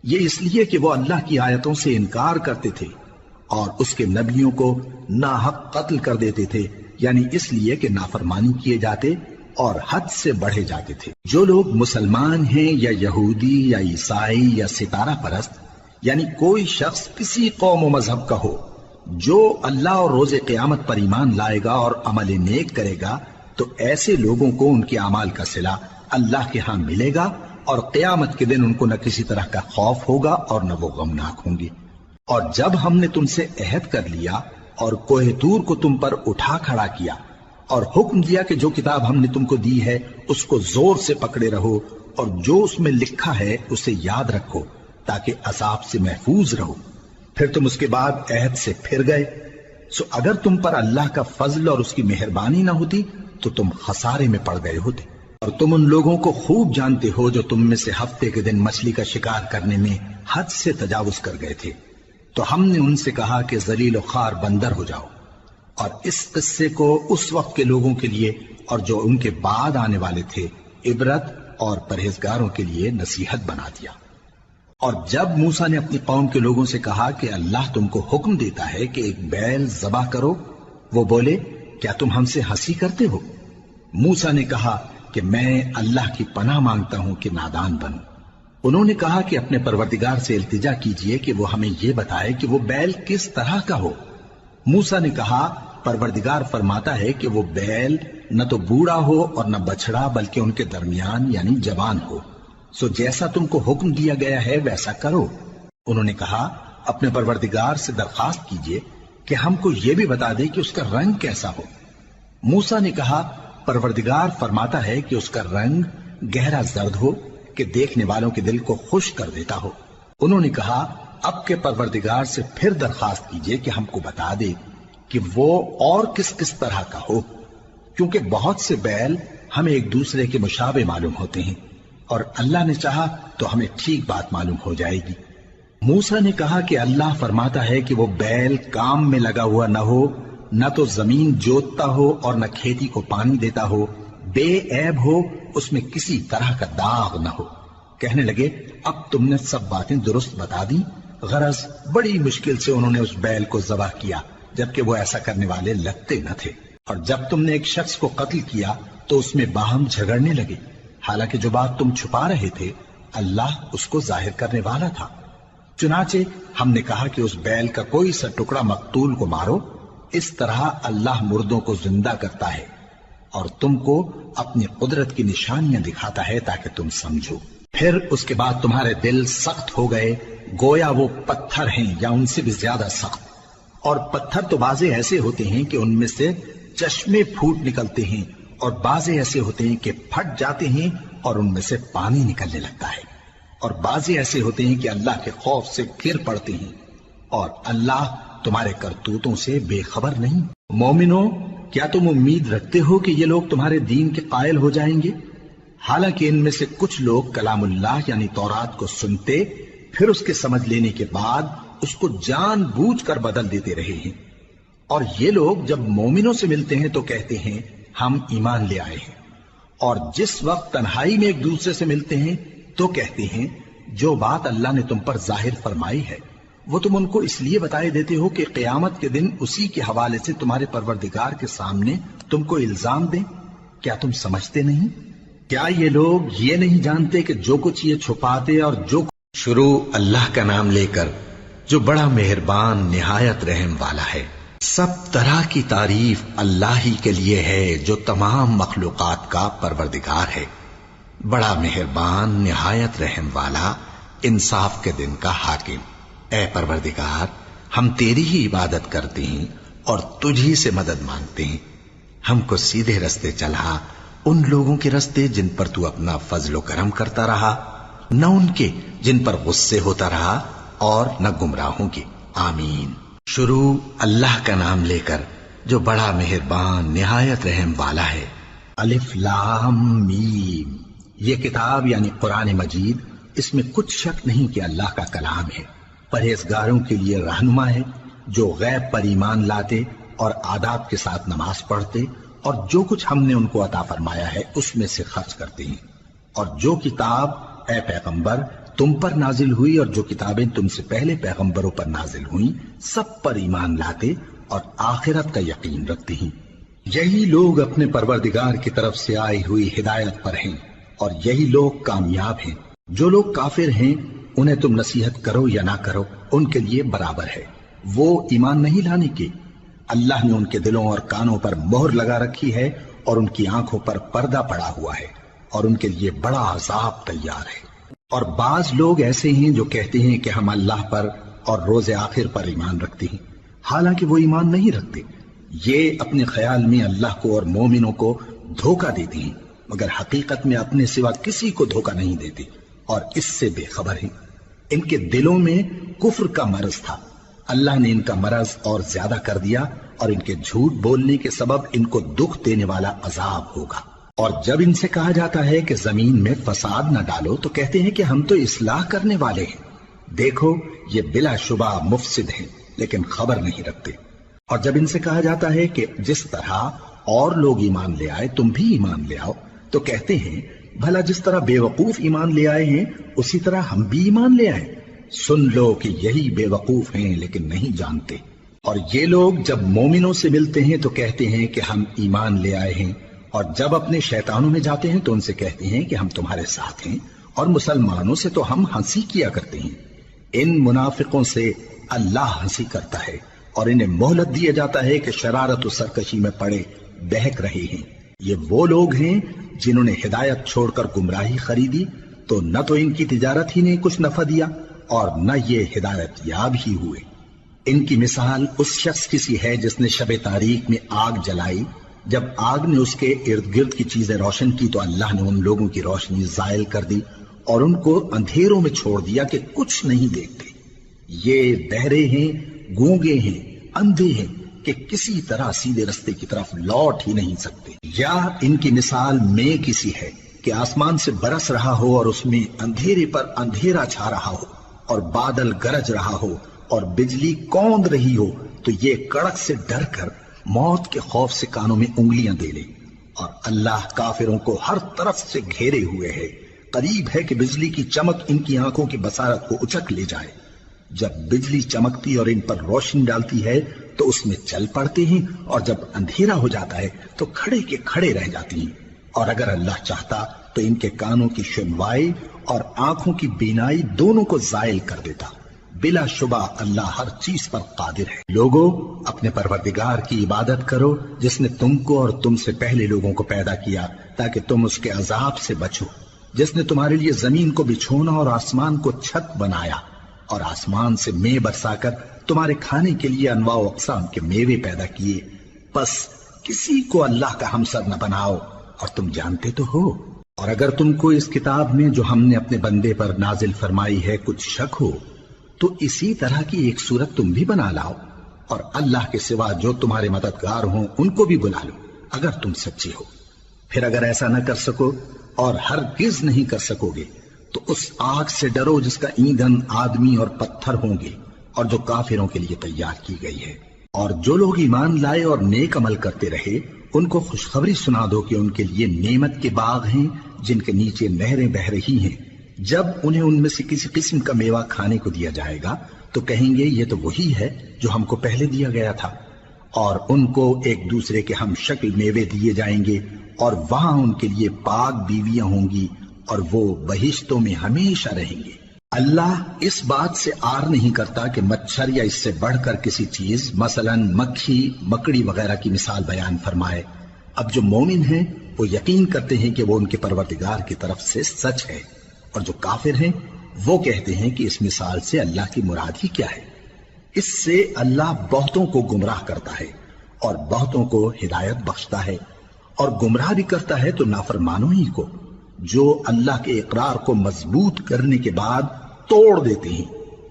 یہ اس لیے کہ وہ اللہ کی آیتوں سے انکار کرتے تھے اور اس کے نبیوں کو ناحق قتل کر دیتے تھے، یعنی اس لیے کہ نافرمانی کیے جاتے اور حد سے بڑھے جاتے تھے۔ جو لوگ مسلمان ہیں یا یہودی یا عیسائی یا ستارہ پرست، یعنی کوئی شخص کسی قوم و مذہب کا ہو، جو اللہ اور روز قیامت پر ایمان لائے گا اور عمل نیک کرے گا، تو ایسے لوگوں کو ان کے اعمال کا صلہ اللہ کے ہاں ملے گا، اور قیامت کے دن ان کو نہ کسی طرح کا خوف ہوگا اور نہ وہ غمناک ہوں گے۔ اور جب ہم نے تم سے عہد کر لیا اور کوہ طور کو تم پر اٹھا کھڑا کیا اور حکم دیا کہ جو کتاب ہم نے تم کو دی ہے اس کو زور سے پکڑے رہو، اور جو اس میں لکھا ہے اسے یاد رکھو تاکہ عذاب سے محفوظ رہو، پھر تم اس کے بعد عہد سے پھر گئے، سو اگر تم پر اللہ کا فضل اور اس کی مہربانی نہ ہوتی تو تم خسارے میں پڑ گئے ہوتے۔ اور تم ان لوگوں کو خوب جانتے ہو جو تم میں سے ہفتے کے دن مچھلی کا شکار کرنے میں حد سے تجاوز کر گئے تھے، تو ہم نے ان سے کہا کہ ذلیل و خوار بندر ہو جاؤ، اور اس قصے کو اس وقت کے لوگوں کے لیے اور جو ان کے بعد آنے والے تھے عبرت اور پرہیزگاروں کے لیے نصیحت بنا دیا۔ اور جب موسیٰ نے اپنی قوم کے لوگوں سے کہا کہ اللہ تم کو حکم دیتا ہے کہ ایک بیل ذبح کرو، وہ بولے کیا تم ہم سے ہنسی کرتے ہو؟ موسیٰ نے کہا کہ میں اللہ کی پناہ مانگتا ہوں کہ نادان بنوں۔ انہوں نے کہا کہ اپنے پروردگار سے التجا کیجئے کہ وہ ہمیں یہ بتائے کہ وہ بیل کس طرح کا ہو۔ موسیٰ نے کہا پروردگار فرماتا ہے کہ وہ بیل نہ تو بوڑھا ہو اور نہ بچڑا بلکہ ان کے درمیان یعنی جوان ہو، سو جیسا تم کو حکم دیا گیا ہے ویسا کرو۔ انہوں نے کہا اپنے پروردگار سے درخواست کیجئے کہ ہم کو یہ بھی بتا دے کہ اس کا رنگ کیسا ہو۔ موسیٰ نے کہا پروردگار فرماتا ہے کہ اس کا رنگ گہرا زرد ہو کہ دیکھنے والوں کے دل کو خوش کر دیتا ہو۔ انہوں نے کہا اب کے پروردگار سے پھر درخواست کیجئے کہ ہم کو بتا دے کہ وہ اور کس کس طرح کا ہو، کیونکہ بہت سے بیل ہمیں ایک دوسرے کے مشابہ معلوم ہوتے ہیں، اور اللہ نے چاہا تو ہمیں ٹھیک بات معلوم ہو جائے گی۔ موسیٰ نے کہا کہ اللہ فرماتا ہے کہ وہ بیل کام میں لگا ہوا نہ ہو، نہ تو زمین جوتتا ہو اور نہ کھیتی کو پانی دیتا ہو، بے عیب ہو، اس میں کسی طرح کا داغ نہ ہو۔ کہنے لگے اب تم نے سب باتیں درست بتا دی۔ غرض بڑی مشکل سے انہوں نے اس بیل کو ذبح کیا، جبکہ وہ ایسا کرنے والے لگتے نہ تھے۔ اور جب تم نے ایک شخص کو قتل کیا تو اس میں باہم جھگڑنے لگے، حالانکہ جو بات تم چھپا رہے تھے اللہ اس کو ظاہر کرنے والا تھا۔ چنانچہ ہم نے کہا کہ اس بیل کا کوئی سا ٹکڑا مقتول کو مارو، اس طرح اللہ مردوں کو زندہ کرتا ہے اور تم کو اپنی قدرت کی نشانیاں دکھاتا ہے تاکہ تم سمجھو۔ پھر اس کے بعد تمہارے دل سخت ہو گئے گویا وہ پتھر ہیں یا ان سے بھی زیادہ سخت، اور پتھر تو بعضے ایسے ہوتے ہیں کہ ان میں سے چشمے پھوٹ نکلتے ہیں، اور بعضے ایسے ہوتے ہیں کہ پھٹ جاتے ہیں اور ان میں سے پانی نکلنے لگتا ہے، اور بعضے ایسے ہوتے ہیں کہ اللہ کے خوف سے گر پڑتے ہیں، اور اللہ تمہارے کرتوتوں سے بے خبر نہیں۔ مومنو، کیا تم امید رکھتے ہو کہ یہ لوگ تمہارے دین کے قائل ہو جائیں گے؟ حالانکہ ان میں سے کچھ لوگ کلام اللہ یعنی تورات کو سنتے پھر اس کے سمجھ لینے کے بعد اس کو جان بوجھ کر بدل دیتے رہے ہیں، اور یہ لوگ جب مومنوں سے ملتے ہیں تو کہتے ہیں ہم ایمان لے آئے ہیں، اور جس وقت تنہائی میں ایک دوسرے سے ملتے ہیں تو کہتے ہیں جو بات اللہ نے تم پر ظاہر فرمائی ہے وہ تم ان کو اس لیے بتائے دیتے ہو کہ قیامت کے دن اسی کے حوالے سے تمہارے پروردگار کے سامنے تم کو الزام دیں۔ کیا تم سمجھتے نہیں؟ کیا یہ لوگ یہ نہیں جانتے کہ جو کچھ یہ چھپاتے اور جو شروع اللہ کا نام لے کر جو بڑا مہربان نہایت رحم والا ہے۔ سب طرح کی تعریف اللہ ہی کے لیے ہے جو تمام مخلوقات کا پروردگار ہے، بڑا مہربان نہایت رحم والا، انصاف کے دن کا حاکم۔ اے پروردگار، ہم تیری ہی عبادت کرتے ہیں اور تجھی سے مدد مانگتے ہیں، ہم کو سیدھے رستے چلا، ان لوگوں کے رستے جن پر تو اپنا فضل و کرم کرتا رہا، نہ ان کے جن پر غصے ہوتا رہا، اور نہ گمراہوں کے۔ آمین۔ شروع اللہ کا نام لے کر جو بڑا مہربان نہایت رحم والا ہے۔ الف لام میم۔ یہ کتاب یعنی قرآن مجید، اس میں کچھ شک نہیں کہ اللہ کا کلام ہے، پرہیزگاروں کے لیے رہنما ہے جو غیب پر ایمان لاتے اور آداب کے ساتھ نماز پڑھتے اور جو کچھ ہم نے ان کو عطا فرمایا ہے اس میں سے خرچ کرتے ہیں، اور جو کتاب اے پیغمبر تم پر نازل ہوئی اور جو کتابیں تم سے پہلے پیغمبروں پر نازل ہوئیں سب پر ایمان لاتے اور آخرت کا یقین رکھتے ہیں۔ یہی لوگ اپنے پروردگار کی طرف سے آئی ہوئی ہدایت پر ہیں اور یہی لوگ کامیاب ہیں۔ جو لوگ کافر ہیں انہیں تم نصیحت کرو یا نہ کرو ان کے لیے برابر ہے، وہ ایمان نہیں لانے کے۔ اللہ نے ان کے دلوں اور کانوں پر مہر لگا رکھی ہے اور ان کی آنکھوں پر پردہ پڑا ہوا ہے اور ان کے لیے بڑا عذاب تیار ہے۔ اور بعض لوگ ایسے ہیں جو کہتے ہیں کہ ہم اللہ پر اور روز آخر پر ایمان رکھتے ہیں، حالانکہ وہ ایمان نہیں رکھتے۔ یہ اپنے خیال میں اللہ کو اور مومنوں کو دھوکہ دیتے ہیں، مگر حقیقت میں اپنے سوا کسی کو دھوکہ نہیں دیتے اور اس سے بے خبر ہیں۔ ان کے دلوں میں کفر کا مرض تھا، اللہ نے ان کا مرض اور زیادہ کر دیا اور ان کے جھوٹ بولنے کے سبب ان کو دکھ دینے والا عذاب ہوگا۔ اور جب ان سے کہا جاتا ہے کہ زمین میں فساد نہ ڈالو تو کہتے ہیں کہ ہم تو اصلاح کرنے والے ہیں، دیکھو یہ بلا شبہ مفسد ہیں لیکن خبر نہیں رکھتے۔ اور جب ان سے کہا جاتا ہے کہ جس طرح اور لوگ ایمان لے آئے تم بھی ایمان لے آؤ تو کہتے ہیں بھلا جس طرح بے وقوف ایمان لے آئے ہیں اسی طرح ہم بھی ایمان لے آئے۔ سن لو کہ یہی بے وقوف ہیں لیکن نہیں جانتے۔ اور یہ لوگ جب مومنوں سے ملتے ہیں تو کہتے ہیں کہ ہم ایمان لے آئے ہیں، اور جب اپنے شیطانوں میں جاتے ہیں تو ان سے کہتے ہیں کہ ہم تمہارے ساتھ ہیں، اور مسلمانوں سے تو ہم ہنسی کیا کرتے ہیں۔ ان منافقوں سے اللہ ہنسی کرتا ہے اور انہیں مہلت دیا جاتا ہے کہ شرارت و سرکشی میں پڑے بہک رہے ہیں۔ یہ وہ لوگ ہیں جنہوں نے ہدایت چھوڑ کر گمراہی خریدی تو نہ تو ان کی تجارت ہی نے کچھ نفع دیا اور نہ یہ ہدایت یاب ہی ہوئے۔ ان کی مثال اس شخص کی سی ہے جس نے شب تاریک میں آگ جلائی جب آگ نے اس کے ارد گرد کی چیزیں روشن کی تو اللہ نے ان لوگوں کی روشنی زائل کر دی اور ان کو اندھیروں میں چھوڑ دیا کہ کچھ نہیں دیکھتے. یہ بہرے ہیں، گونگے ہیں، اندھے ہیں کہ کسی طرح سیدھے رستے کی طرف لوٹ ہی نہیں سکتے. یا ان کی مثال میں کسی ہے کہ آسمان سے برس رہا ہو اور اس میں اندھیرے پر اندھیرا چھا رہا ہو اور بادل گرج رہا ہو اور بجلی کوند رہی ہو تو یہ کڑک سے ڈر کر موت کے خوف سے کانوں میں انگلیاں دے لے. اور اللہ کافروں کو ہر طرف سے گھیرے ہوئے ہے. قریب ہے کہ بجلی کی چمک ان کی آنکھوں کی بصارت کو اچک لے جائے. جب بجلی چمکتی اور ان پر روشنی ڈالتی ہے تو اس میں چل پڑتے ہیں اور جب اندھیرا ہو جاتا ہے تو کھڑے کے کھڑے رہ جاتی ہیں. اور اگر اللہ چاہتا تو ان کے کانوں کی سنوائی اور آنکھوں کی بینائی دونوں کو زائل کر دیتا. بلا شبہ اللہ ہر چیز پر قادر ہے. لوگوں، اپنے پروردگار کی عبادت کرو جس نے تم کو اور تم سے پہلے لوگوں کو پیدا کیا تاکہ تم اس کے عذاب سے بچو. جس نے تمہارے لیے زمین کو بچھونا اور آسمان کو چھت بنایا اور آسمان سے مے برسا کر تمہارے کھانے کے لیے انواع و اقسام کے میوے پیدا کیے. بس کسی کو اللہ کا ہمسر نہ بناؤ اور تم جانتے تو ہو. اور اگر تم کو اس کتاب میں جو ہم نے اپنے بندے پر نازل فرمائی ہے کچھ شک ہو تو اسی طرح کی ایک صورت تم بھی بنا لاؤ اور اللہ کے سوا جو تمہارے مددگار ہوں ان کو بھی بلا لو اگر تم سچے ہو. پھر اگر ایسا نہ کر سکو اور ہرگز نہیں کر سکو گے تو اس آگ سے ڈرو جس کا ایندھن آدمی اور پتھر ہوں گے اور جو کافروں کے لیے تیار کی گئی ہے. اور جو لوگ ایمان لائے اور نیک عمل کرتے رہے ان کو خوشخبری سنا دو کہ ان کے لیے نعمت کے باغ ہیں جن کے نیچے نہریں بہ رہی ہیں. جب انہیں ان میں سے کسی قسم کا میوہ کھانے کو دیا جائے گا تو کہیں گے یہ تو وہی ہے جو ہم کو پہلے دیا گیا تھا. اور ان کو ایک دوسرے کے ہم شکل میوے دیے جائیں گے اور وہاں ان کے لیے پاک بیویاں ہوں گی اور وہ بہشتوں میں ہمیشہ رہیں گے. اللہ اس بات سے آر نہیں کرتا کہ مچھر یا اس سے بڑھ کر کسی چیز مثلا مکھی، مکڑی وغیرہ کی مثال بیان فرمائے. اب جو مومن ہیں وہ یقین کرتے ہیں کہ وہ ان کے پروردگار کی طرف سے سچ ہے، اور جو کافر ہیں وہ کہتے ہیں کہ اس مثال سے اللہ کی مراد ہی کیا ہے. اس سے اللہ بہتوں کو گمراہ کرتا ہے اور بہتوں کو ہدایت بخشتا ہے، اور گمراہ بھی کرتا ہے تو نافرمانوں ہی کو جو اللہ کے اقرار کو مضبوط کرنے کے بعد توڑ دیتے ہیں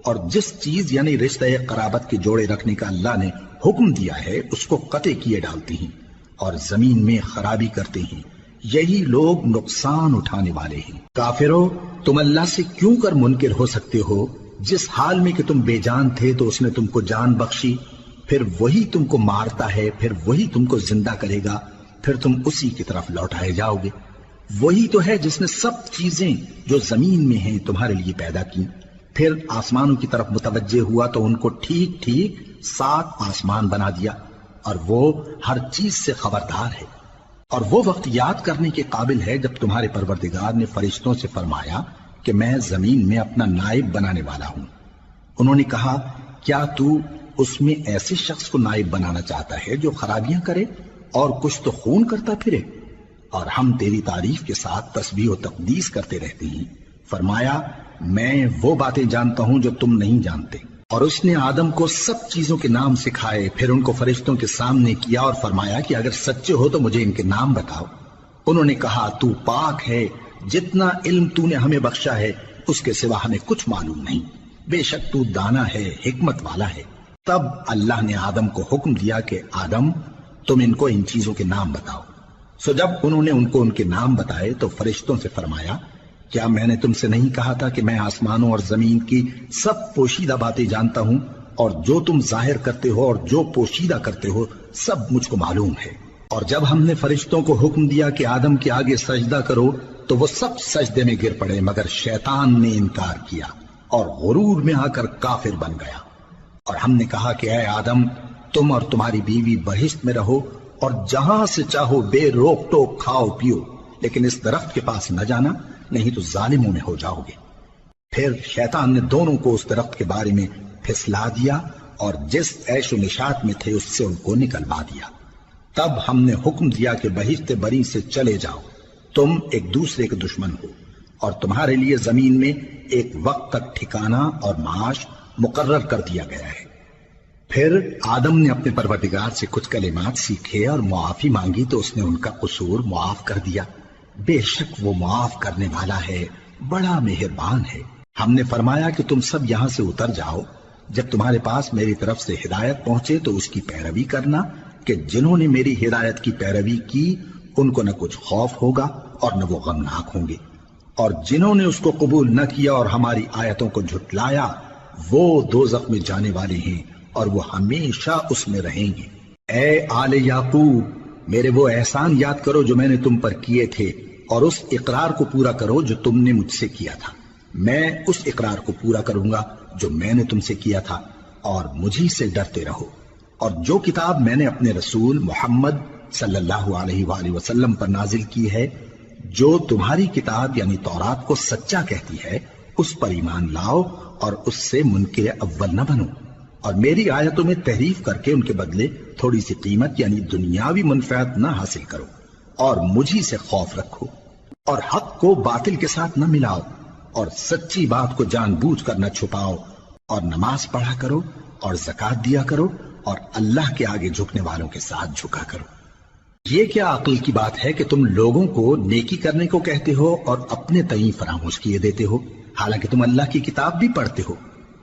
اور جس چیز یعنی رشتہ قرابت کے جوڑے رکھنے کا اللہ نے حکم دیا ہے اس کو قطع کیے ڈالتے ہیں اور زمین میں خرابی کرتے ہیں. یہی لوگ نقصان اٹھانے والے ہیں. کافرو، تم اللہ سے کیوں کر منکر ہو سکتے ہو جس حال میں کہ تم بے جان تھے تو اس نے تم کو جان بخشی، پھر وہی تم کو مارتا ہے، پھر وہی تم کو زندہ کرے گا، پھر تم اسی کی طرف لوٹائے جاؤ گے. وہی تو ہے جس نے سب چیزیں جو زمین میں ہیں تمہارے لیے پیدا کی، پھر آسمانوں کی طرف متوجہ ہوا تو ان کو ٹھیک ٹھیک 7 آسمان بنا دیا، اور وہ ہر چیز سے خبردار ہے. اور وہ وقت یاد کرنے کے قابل ہے جب تمہارے پروردگار نے فرشتوں سے فرمایا کہ میں زمین میں اپنا نائب بنانے والا ہوں. انہوں نے کہا کیا تو اس میں ایسے شخص کو نائب بنانا چاہتا ہے جو خرابیاں کرے اور کچھ تو خون کرتا پھرے؟ اور ہم تیری تعریف کے ساتھ تسبیح و تقدیس کرتے رہتے ہیں. فرمایا میں وہ باتیں جانتا ہوں جو تم نہیں جانتے. اور اس نے آدم کو سب چیزوں کے نام سکھائے، پھر ان کو فرشتوں کے سامنے کیا اور فرمایا کہ اگر سچے ہو تو مجھے ان کے نام بتاؤ. انہوں نے کہا تو پاک ہے، جتنا علم تو نے ہمیں بخشا ہے اس کے سوا ہمیں کچھ معلوم نہیں، بے شک تو دانا ہے، حکمت والا ہے. تب اللہ نے آدم کو حکم دیا کہ آدم تم ان کو ان چیزوں کے نام بتاؤ. سو جب انہوں نے ان کو ان کے نام بتائے تو فرشتوں سے فرمایا کیا میں نے تم سے نہیں کہا تھا کہ میں آسمانوں اور زمین کی سب پوشیدہ باتیں جانتا ہوں، اور جو تم ظاہر کرتے ہو اور جو پوشیدہ کرتے ہو سب مجھ کو معلوم ہے. اور جب ہم نے فرشتوں کو حکم دیا کہ آدم کے آگے سجدہ کرو تو وہ سب سجدے میں گر پڑے مگر شیطان نے انکار کیا اور غرور میں آ کر کافر بن گیا. اور ہم نے کہا کہ اے آدم تم اور تمہاری بیوی بہشت میں رہو اور جہاں سے چاہو بے روک ٹوک کھاؤ پیو، لیکن اس درخت کے پاس نہ جانا نہیں تو ظالموں میں ہو جاؤ گے. پھر شیطان نے دونوں کو اس درخت کے بارے میں پھسلا دیا اور جس عیش و نشاط میں تھے اس سے ان کو نکلوا دیا. تب ہم نے حکم دیا کہ بہشت بری سے چلے جاؤ، تم ایک دوسرے کے دشمن ہو، اور تمہارے لیے زمین میں ایک وقت تک ٹھکانہ اور معاش مقرر کر دیا گیا ہے. پھر آدم نے اپنے پروردگار سے کچھ کلمات سیکھے اور معافی مانگی تو اس نے ان کا قصور معاف کر دیا۔ بے شک وہ معاف کرنے والا ہے، بڑا مہربان ہے۔ ہم نے فرمایا کہ تم سب یہاں سے اتر جاؤ، جب تمہارے پاس میری طرف سے ہدایت پہنچے تو اس کی پیروی کرنا، کہ جنہوں نے میری ہدایت کی پیروی کی ان کو نہ کچھ خوف ہوگا اور نہ وہ غمناک ہوں گے، اور جنہوں نے اس کو قبول نہ کیا اور ہماری آیتوں کو جھٹلایا وہ دوزخ میں جانے والے ہیں اور وہ ہمیشہ اس میں رہیں گے۔ اے آل یعقوب، میرے وہ احسان یاد کرو جو میں نے تم پر کیے تھے، اور اس اقرار کو پورا کرو جو تم نے مجھ سے کیا تھا۔ میں اس اقرار کو پورا کروں گا جو میں نے تم سے کیا تھا، اور مجھی سے ڈرتے رہو۔ اور جو کتاب میں نے اپنے رسول محمد صلی اللہ علیہ وآلہ وسلم پر نازل کی ہے، جو تمہاری کتاب یعنی تورات کو سچا کہتی ہے، اس پر ایمان لاؤ اور اس سے منکر اول نہ بنو، اور میری آیتوں میں تحریف کر کے ان کے بدلے تھوڑی سی قیمت یعنی دنیاوی منفعت نہ حاصل کرو، اور مجھی سے خوف رکھو، اور حق کو باطل کے ساتھ نہ ملاؤ، اور سچی بات کو جان بوجھ کر نہ چھپاؤ، اور نماز پڑھا کرو اور زکوٰۃ دیا کرو، اور اللہ کے آگے جھکنے والوں کے ساتھ جھکا کرو۔ یہ کیا عقل کی بات ہے کہ تم لوگوں کو نیکی کرنے کو کہتے ہو اور اپنے تئیں فراموش کیے دیتے ہو، حالانکہ تم اللہ کی کتاب بھی پڑھتے ہو؟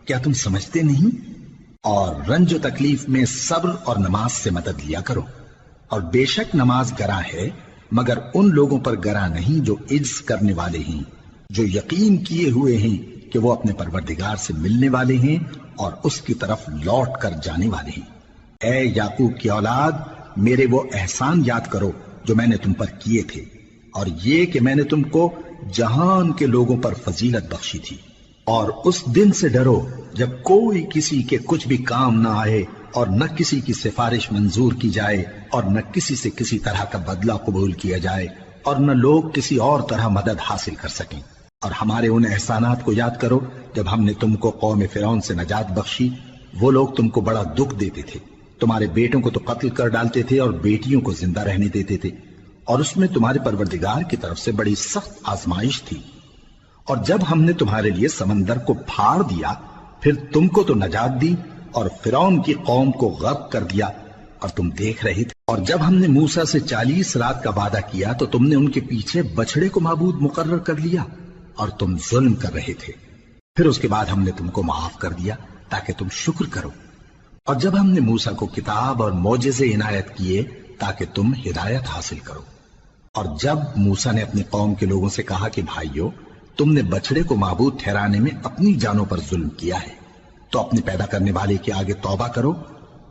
کیا تم سمجھتے نہیں؟ اور رنج و تکلیف میں صبر اور نماز سے مدد لیا کرو، اور بے شک نماز گراں ہے مگر ان لوگوں پر گراں نہیں جو عجز کرنے والے ہیں، جو یقین کیے ہوئے ہیں کہ وہ اپنے پروردگار سے ملنے والے ہیں اور اس کی طرف لوٹ کر جانے والے ہیں۔ اے یعقوب کی اولاد، میرے وہ احسان یاد کرو جو میں نے تم پر کیے تھے، اور یہ کہ میں نے تم کو جہان کے لوگوں پر فضیلت بخشی تھی، اور اس دن سے ڈرو جب کوئی کسی کے کچھ بھی کام نہ آئے، اور نہ کسی کی سفارش منظور کی جائے، اور نہ کسی سے کسی طرح کا بدلہ قبول کیا جائے، اور نہ لوگ کسی اور طرح مدد حاصل کر سکیں۔ اور ہمارے ان احسانات کو یاد کرو جب ہم نے تم کو قوم فرعون سے نجات بخشی۔ وہ لوگ تم کو بڑا دکھ دیتے تھے، تمہارے بیٹوں کو تو قتل کر ڈالتے تھے اور بیٹیوں کو زندہ رہنے دیتے تھے، اور اس میں تمہارے پروردگار کی طرف سے بڑی سخت آزمائش تھی۔ اور جب ہم نے تمہارے لیے سمندر کو پھاڑ دیا، پھر تم کو تو نجات دی اور فرعون کی قوم کو غرق کر دیا، اور تم دیکھ رہے تھے۔ اور جب ہم نے موسیٰ سے 40 رات کا وعدہ کیا تو تم نے ان کے پیچھے بچڑے کو معبود مقرر کر لیا، اور تم ظلم کر رہے تھے۔ پھر اس کے بعد ہم نے تم کو معاف کر دیا تاکہ تم شکر کرو۔ اور جب ہم نے موسیٰ کو کتاب اور معجزے عنایت کیے تاکہ تم ہدایت حاصل کرو۔ اور جب موسیٰ نے اپنی قوم کے لوگوں سے کہا کہ بھائیو، تم نے بچڑے کو معبود ٹھہرانے میں اپنی جانوں پر ظلم کیا ہے، تو اپنے پیدا کرنے والے کے آگے توبہ کرو،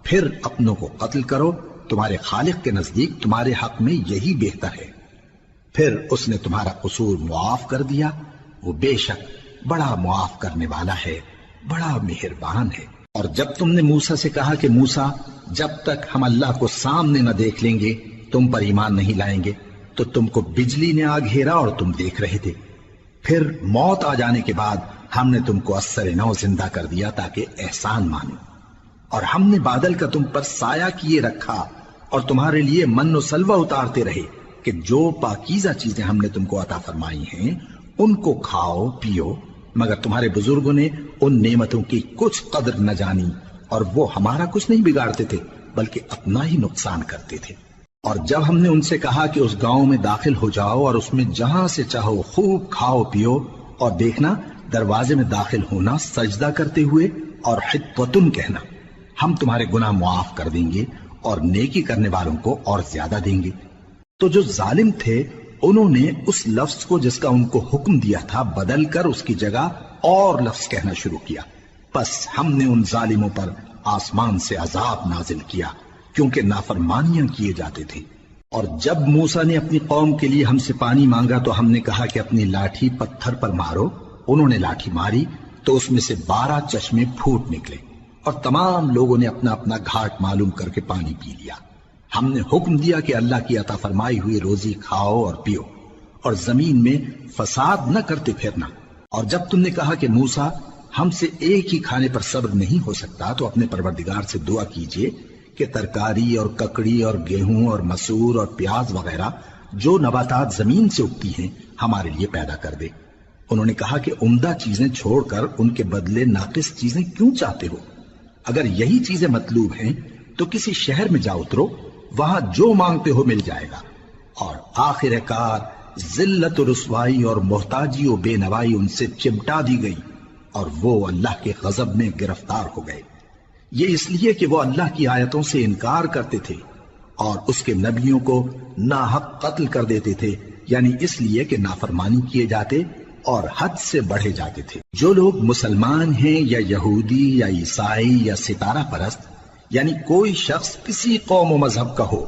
پھر اپنوں کو قتل کرو، تمہارے خالق کے نزدیک تمہارے حق میں یہی بہتر ہے۔ پھر اس نے تمہارا قصور معاف کر دیا، وہ بے شک بڑا معاف کرنے والا ہے، بڑا مہربان ہے۔ اور جب تم نے موسیٰ سے کہا کہ موسیٰ، جب تک ہم اللہ کو سامنے نہ دیکھ لیں گے تم پر ایمان نہیں لائیں گے، تو تم کو بجلی نے آ گھیرا اور تم دیکھ رہے تھے۔ پھر موت آ جانے کے بعد ہم نے تم کو اثر نو زندہ کر دیا تاکہ احسان مانو، اور ہم نے بادل کا تم پر سایہ کیے رکھا اور تمہارے لیے من و سلوہ اتارتے رہے کہ جو پاکیزہ چیزیں ہم نے تم کو عطا فرمائی ہیں ان کو کھاؤ پیو، مگر تمہارے بزرگوں نے ان نعمتوں کی کچھ قدر نہ جانی، اور وہ ہمارا کچھ نہیں بگاڑتے تھے بلکہ اپنا ہی نقصان کرتے تھے۔ اور جب ہم نے ان سے کہا کہ اس گاؤں میں داخل ہو جاؤ اور اس میں جہاں سے چاہو خوب کھاؤ پیو، اور دیکھنا دروازے میں داخل ہونا سجدہ کرتے ہوئے اور حطوۃن کہنا، ہم تمہارے گناہ معاف کر دیں گے اور نیکی کرنے والوں کو اور زیادہ دیں گے۔ تو جو ظالم تھے انہوں نے اس لفظ کو جس کا ان کو حکم دیا تھا بدل کر اس کی جگہ اور لفظ کہنا شروع کیا، پس ہم نے ان ظالموں پر آسمان سے عذاب نازل کیا کیونکہ نافرمانیاں کیے جاتے تھے۔ اور جب موسیٰ نے اپنی قوم کے لیے ہم سے پانی مانگا تو ہم نے کہا کہ اپنی لاٹھی پتھر پر مارو۔ انہوں نے لاٹھی ماری تو اس میں سے 12 چشمے پھوٹ نکلے، اور تمام لوگوں نے اپنا اپنا گھاٹ معلوم کر کے پانی پی لیا۔ ہم نے حکم دیا کہ اللہ کی عطا فرمائی ہوئی روزی کھاؤ اور پیو، اور زمین میں فساد نہ کرتے پھرنا۔ اور جب تم نے کہا کہ موسیٰ، ہم سے ایک ہی کھانے پر صبر نہیں ہو سکتا، تو اپنے پروردگار سے دعا کیجئے کہ ترکاری اور ککڑی اور گیہوں اور مسور اور پیاز وغیرہ جو نباتات زمین سے اگتی ہیں ہمارے لیے پیدا کر دے۔ انہوں نے کہا کہ عمدہ چیزیں چھوڑ کر ان کے بدلے ناقص چیزیں کیوں چاہتے ہو؟ اگر یہی چیزیں مطلوب ہیں تو کسی شہر میں جا اترو، وہاں جو مانگتے ہو مل جائے گا۔ اور آخر کار ذلت و رسوائی اور محتاجی و بے نوائی ان سے چمٹا دی گئی اور وہ اللہ کے غضب میں گرفتار ہو گئے۔ یہ اس لیے کہ وہ اللہ کی آیتوں سے انکار کرتے تھے اور اس کے نبیوں کو ناحق قتل کر دیتے تھے، یعنی اس لیے کہ نافرمانی کیے جاتے اور حد سے بڑھے جاتے تھے۔ جو لوگ مسلمان ہیں یا یہودی یا عیسائی یا ستارہ پرست، یعنی کوئی شخص کسی قوم و مذہب کا ہو،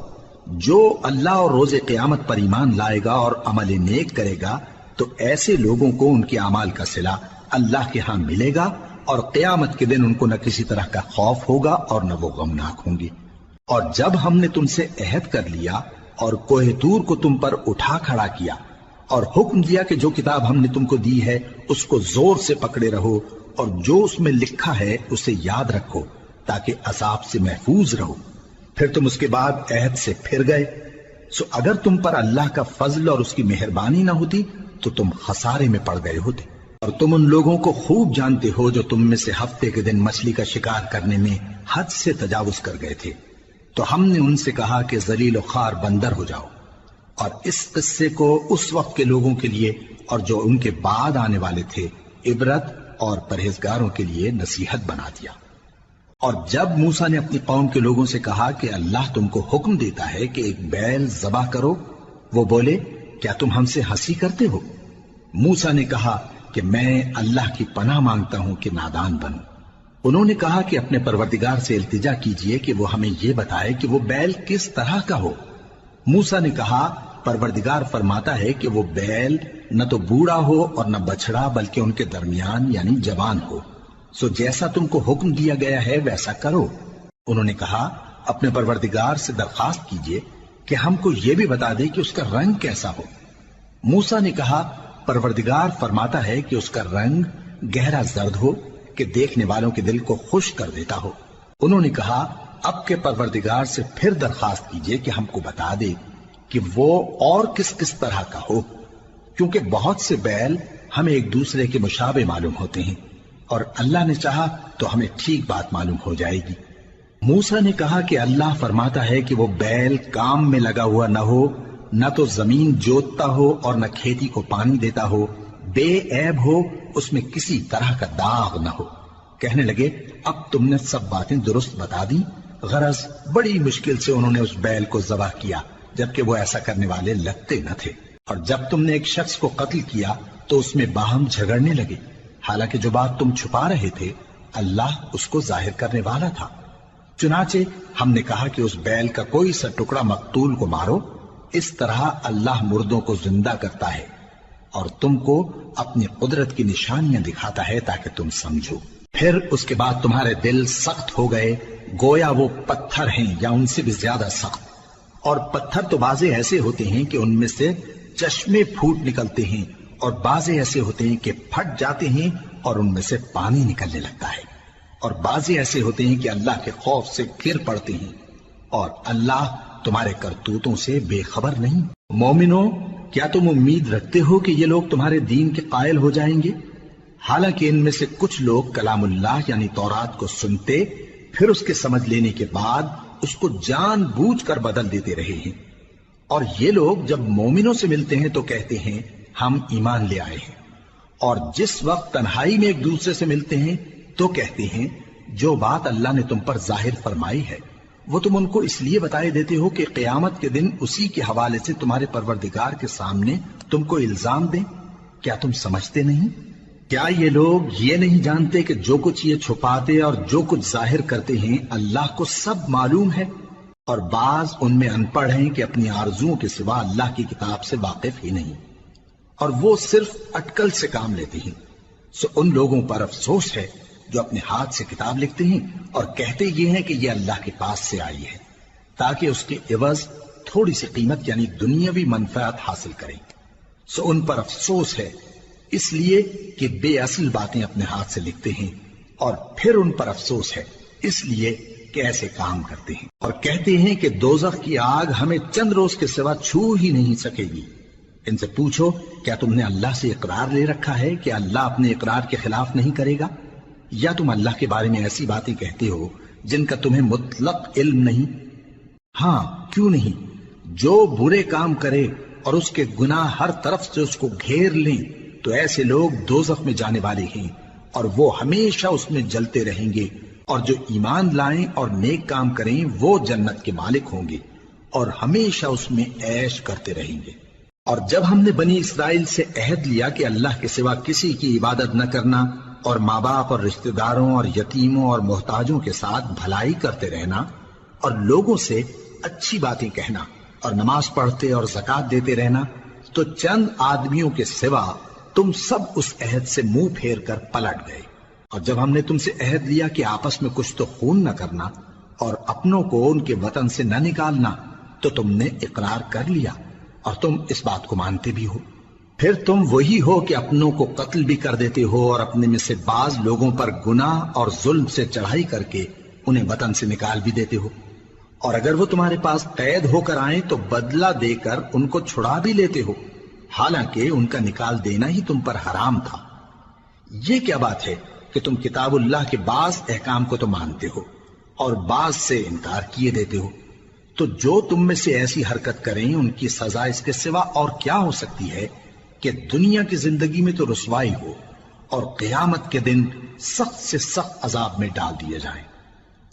جو اللہ اور روز قیامت پر ایمان لائے گا اور عمل نیک کرے گا تو ایسے لوگوں کو ان کے اعمال کا صلہ اللہ کے ہاں ملے گا، اور قیامت کے دن ان کو نہ کسی طرح کا خوف ہوگا اور نہ وہ غمناک ہوں گے۔ اور جب ہم نے تم سے عہد کر لیا اور کوہ طور کو تم پر اٹھا کھڑا کیا اور حکم دیا کہ جو کتاب ہم نے تم کو دی ہے اس کو زور سے پکڑے رہو اور جو اس میں لکھا ہے اسے یاد رکھو تاکہ عذاب سے محفوظ رہو، پھر تم اس کے بعد عہد سے پھر گئے، سو اگر تم پر اللہ کا فضل اور اس کی مہربانی نہ ہوتی تو تم خسارے میں پڑ گئے ہوتے۔ اور تم ان لوگوں کو خوب جانتے ہو جو تم میں سے ہفتے کے دن مچھلی کا شکار کرنے میں حد سے تجاوز کر گئے تھے، تو ہم نے ان سے کہا کہ ذلیل و خوار بندر ہو جاؤ، اور اس قصے کو اس وقت کے لوگوں کے لیے اور جو ان کے بعد آنے والے تھے عبرت اور پرہیزگاروں کے لیے نصیحت بنا دیا۔ اور جب موسیٰ نے اپنی قوم کے لوگوں سے کہا کہ اللہ تم کو حکم دیتا ہے کہ ایک بیل ذبح کرو، وہ بولے کیا تم ہم سے ہنسی کرتے ہو؟ موسیٰ نے کہا کہ میں اللہ کی پناہ مانگتا ہوں کہ نادان بنوں۔ انہوں نے کہا کہ اپنے پروردگار سے التجا کیجئے کہ وہ ہمیں یہ بتائے کہ وہ بیل کس طرح کا ہو۔ موسیٰ نے کہا پروردگار فرماتا ہے کہ وہ بیل نہ تو بوڑھا ہو اور نہ بچڑا بلکہ ان کے درمیان یعنی جوان ہو، سو جیسا تم کو حکم دیا گیا ہے ویسا کرو۔ انہوں نے کہا اپنے پروردگار سے درخواست کیجئے کہ ہم کو یہ بھی بتا دے کہ اس کا رنگ کیسا ہو۔ موسیٰ نے کہا پروردگار فرماتا ہے کہ اس کا رنگ گہرا زرد ہو کہ دیکھنے والوں کے دل کو خوش کر دیتا ہو۔ انہوں نے کہا اب کے پروردگار سے پھر درخواست کیجئے کہ ہم کو بتا دے کہ وہ اور کس کس طرح کا ہو، کیونکہ بہت سے بیل ہمیں ایک دوسرے کے مشابہ معلوم ہوتے ہیں، اور اللہ نے چاہا تو ہمیں ٹھیک بات معلوم ہو جائے گی۔ موسیٰ نے کہا کہ اللہ فرماتا ہے کہ وہ بیل کام میں لگا ہوا نہ ہو، نہ تو زمین جوتتا ہو اور نہ کھیتی کو پانی دیتا ہو، بے عیب ہو، اس میں کسی طرح کا داغ نہ ہو۔ کہنے لگے اب تم نے سب باتیں درست بتا دی۔ غرض بڑی مشکل سے انہوں نے اس بیل کو ذبح کیا، جبکہ وہ ایسا کرنے والے لگتے نہ تھے۔ اور جب تم نے ایک شخص کو قتل کیا تو اس میں باہم جھگڑنے لگے، حالانکہ جو بات تم چھپا رہے تھے اللہ اس کو ظاہر کرنے والا تھا۔ چنانچہ ہم نے کہا کہ اس بیل کا کوئی سا ٹکڑا مقتول کو مارو، اس طرح اللہ مردوں کو زندہ کرتا ہے اور تم کو اپنی قدرت کی نشانیاں دکھاتا ہے تاکہ تم سمجھو۔ پھر اس کے بعد تمہارے دل سخت ہو گئے گویا وہ پتھر ہیں یا ان سے بھی زیادہ سخت، اور پتھر تو بعضے ایسے ہوتے ہیں کہ ان میں سے چشمے پھوٹ نکلتے ہیں، اور بعضے ایسے ہوتے ہیں کہ پھٹ جاتے ہیں اور ان میں سے پانی نکلنے لگتا ہے، اور بعضے ایسے ہوتے ہیں کہ اللہ کے خوف سے گر پڑتے ہیں، اور اللہ تمہارے کرتوتوں سے بے خبر نہیں۔ مومنو کیا تم امید رکھتے ہو کہ یہ لوگ تمہارے دین کے قائل ہو جائیں گے؟ حالانکہ ان میں سے کچھ لوگ کلام اللہ یعنی تورات کو سنتے پھر اس کے سمجھ لینے کے بعد اس کو جان بوجھ کر بدل دیتے رہے ہیں، اور یہ لوگ جب مومنوں سے ملتے ہیں تو کہتے ہیں ہم ایمان لے آئے ہیں، اور جس وقت تنہائی میں ایک دوسرے سے ملتے ہیں تو کہتے ہیں جو بات اللہ نے تم پر ظاہر فرمائی ہے وہ تم ان کو اس لیے بتائے دیتے ہو کہ قیامت کے دن اسی کے حوالے سے تمہارے پروردگار کے سامنے تم کو الزام دیں۔ کیا تم سمجھتے نہیں؟ کیا یہ لوگ یہ نہیں جانتے کہ جو کچھ یہ چھپاتے اور جو کچھ ظاہر کرتے ہیں اللہ کو سب معلوم ہے؟ اور بعض ان میں ان پڑھ ہیں کہ اپنی آرزوؤں کے سوا اللہ کی کتاب سے واقف ہی نہیں، اور وہ صرف اٹکل سے کام لیتے ہیں۔ سو ان لوگوں پر افسوس ہے جو اپنے ہاتھ سے کتاب لکھتے ہیں اور کہتے یہ ہیں کہ یہ اللہ کے پاس سے آئی ہے تاکہ اس کے عوض تھوڑی سی قیمت یعنی دنیاوی منفعت حاصل کریں۔ سو ان پر افسوس ہے اس لیے کہ بے اصل باتیں اپنے ہاتھ سے لکھتے ہیں، اور پھر ان پر افسوس ہے اس لیے کہ ایسے کام کرتے ہیں، اور کہتے ہیں کہ دوزخ کی آگ ہمیں چند روز کے سوا چھو ہی نہیں سکے گی۔ ان سے پوچھو کیا تم نے اللہ سے اقرار لے رکھا ہے کہ اللہ اپنے اقرار کے خلاف نہیں کرے گا؟ یا تم اللہ کے بارے میں ایسی باتیں کہتے ہو جن کا تمہیں مطلق علم نہیں؟ ہاں کیوں نہیں، جو برے کام کرے اور اس کے گناہ ہر طرف سے اس کو گھیر لیں تو ایسے لوگ دوزخ میں جانے والے ہیں اور وہ ہمیشہ اس میں جلتے رہیں گے، اور جو ایمان لائیں اور نیک کام کریں وہ جنت کے مالک ہوں گے اور ہمیشہ اس میں عیش کرتے رہیں گے۔ اور جب ہم نے بنی اسرائیل سے عہد لیا کہ اللہ کے سوا کسی کی عبادت نہ کرنا اور ماں باپ اور رشتہ داروں اور یتیموں اور محتاجوں کے ساتھ بھلائی کرتے رہنا اور لوگوں سے اچھی باتیں کہنا اور نماز پڑھتے اور زکوٰۃ دیتے رہنا، تو چند آدمیوں کے سوا تم سب اس عہد سے منہ پھیر کر پلٹ گئے۔ اور جب ہم نے تم سے عہد لیا کہ آپس میں کچھ تو خون نہ کرنا اور اپنوں کو ان کے وطن سے نہ نکالنا، تو تم نے اقرار کر لیا اور تم اس بات کو مانتے بھی ہو۔ پھر تم وہی ہو کہ اپنوں کو قتل بھی کر دیتے ہو اور اپنے میں سے بعض لوگوں پر گناہ اور ظلم سے چڑھائی کر کے انہیں وطن سے نکال بھی دیتے ہو، اور اگر وہ تمہارے پاس قید ہو کر آئیں تو بدلہ دے کر ان کو چھڑا بھی لیتے ہو، حالانکہ ان کا نکال دینا ہی تم پر حرام تھا۔ یہ کیا بات ہے کہ تم کتاب اللہ کے بعض احکام کو تو مانتے ہو اور بعض سے انکار کیے دیتے ہو؟ تو جو تم میں سے ایسی حرکت کریں ان کی سزا اس کے سوا اور کیا ہو سکتی ہے کہ دنیا کی زندگی میں تو رسوائی ہو اور قیامت کے دن سخت سے سخت عذاب میں ڈال دیے جائیں۔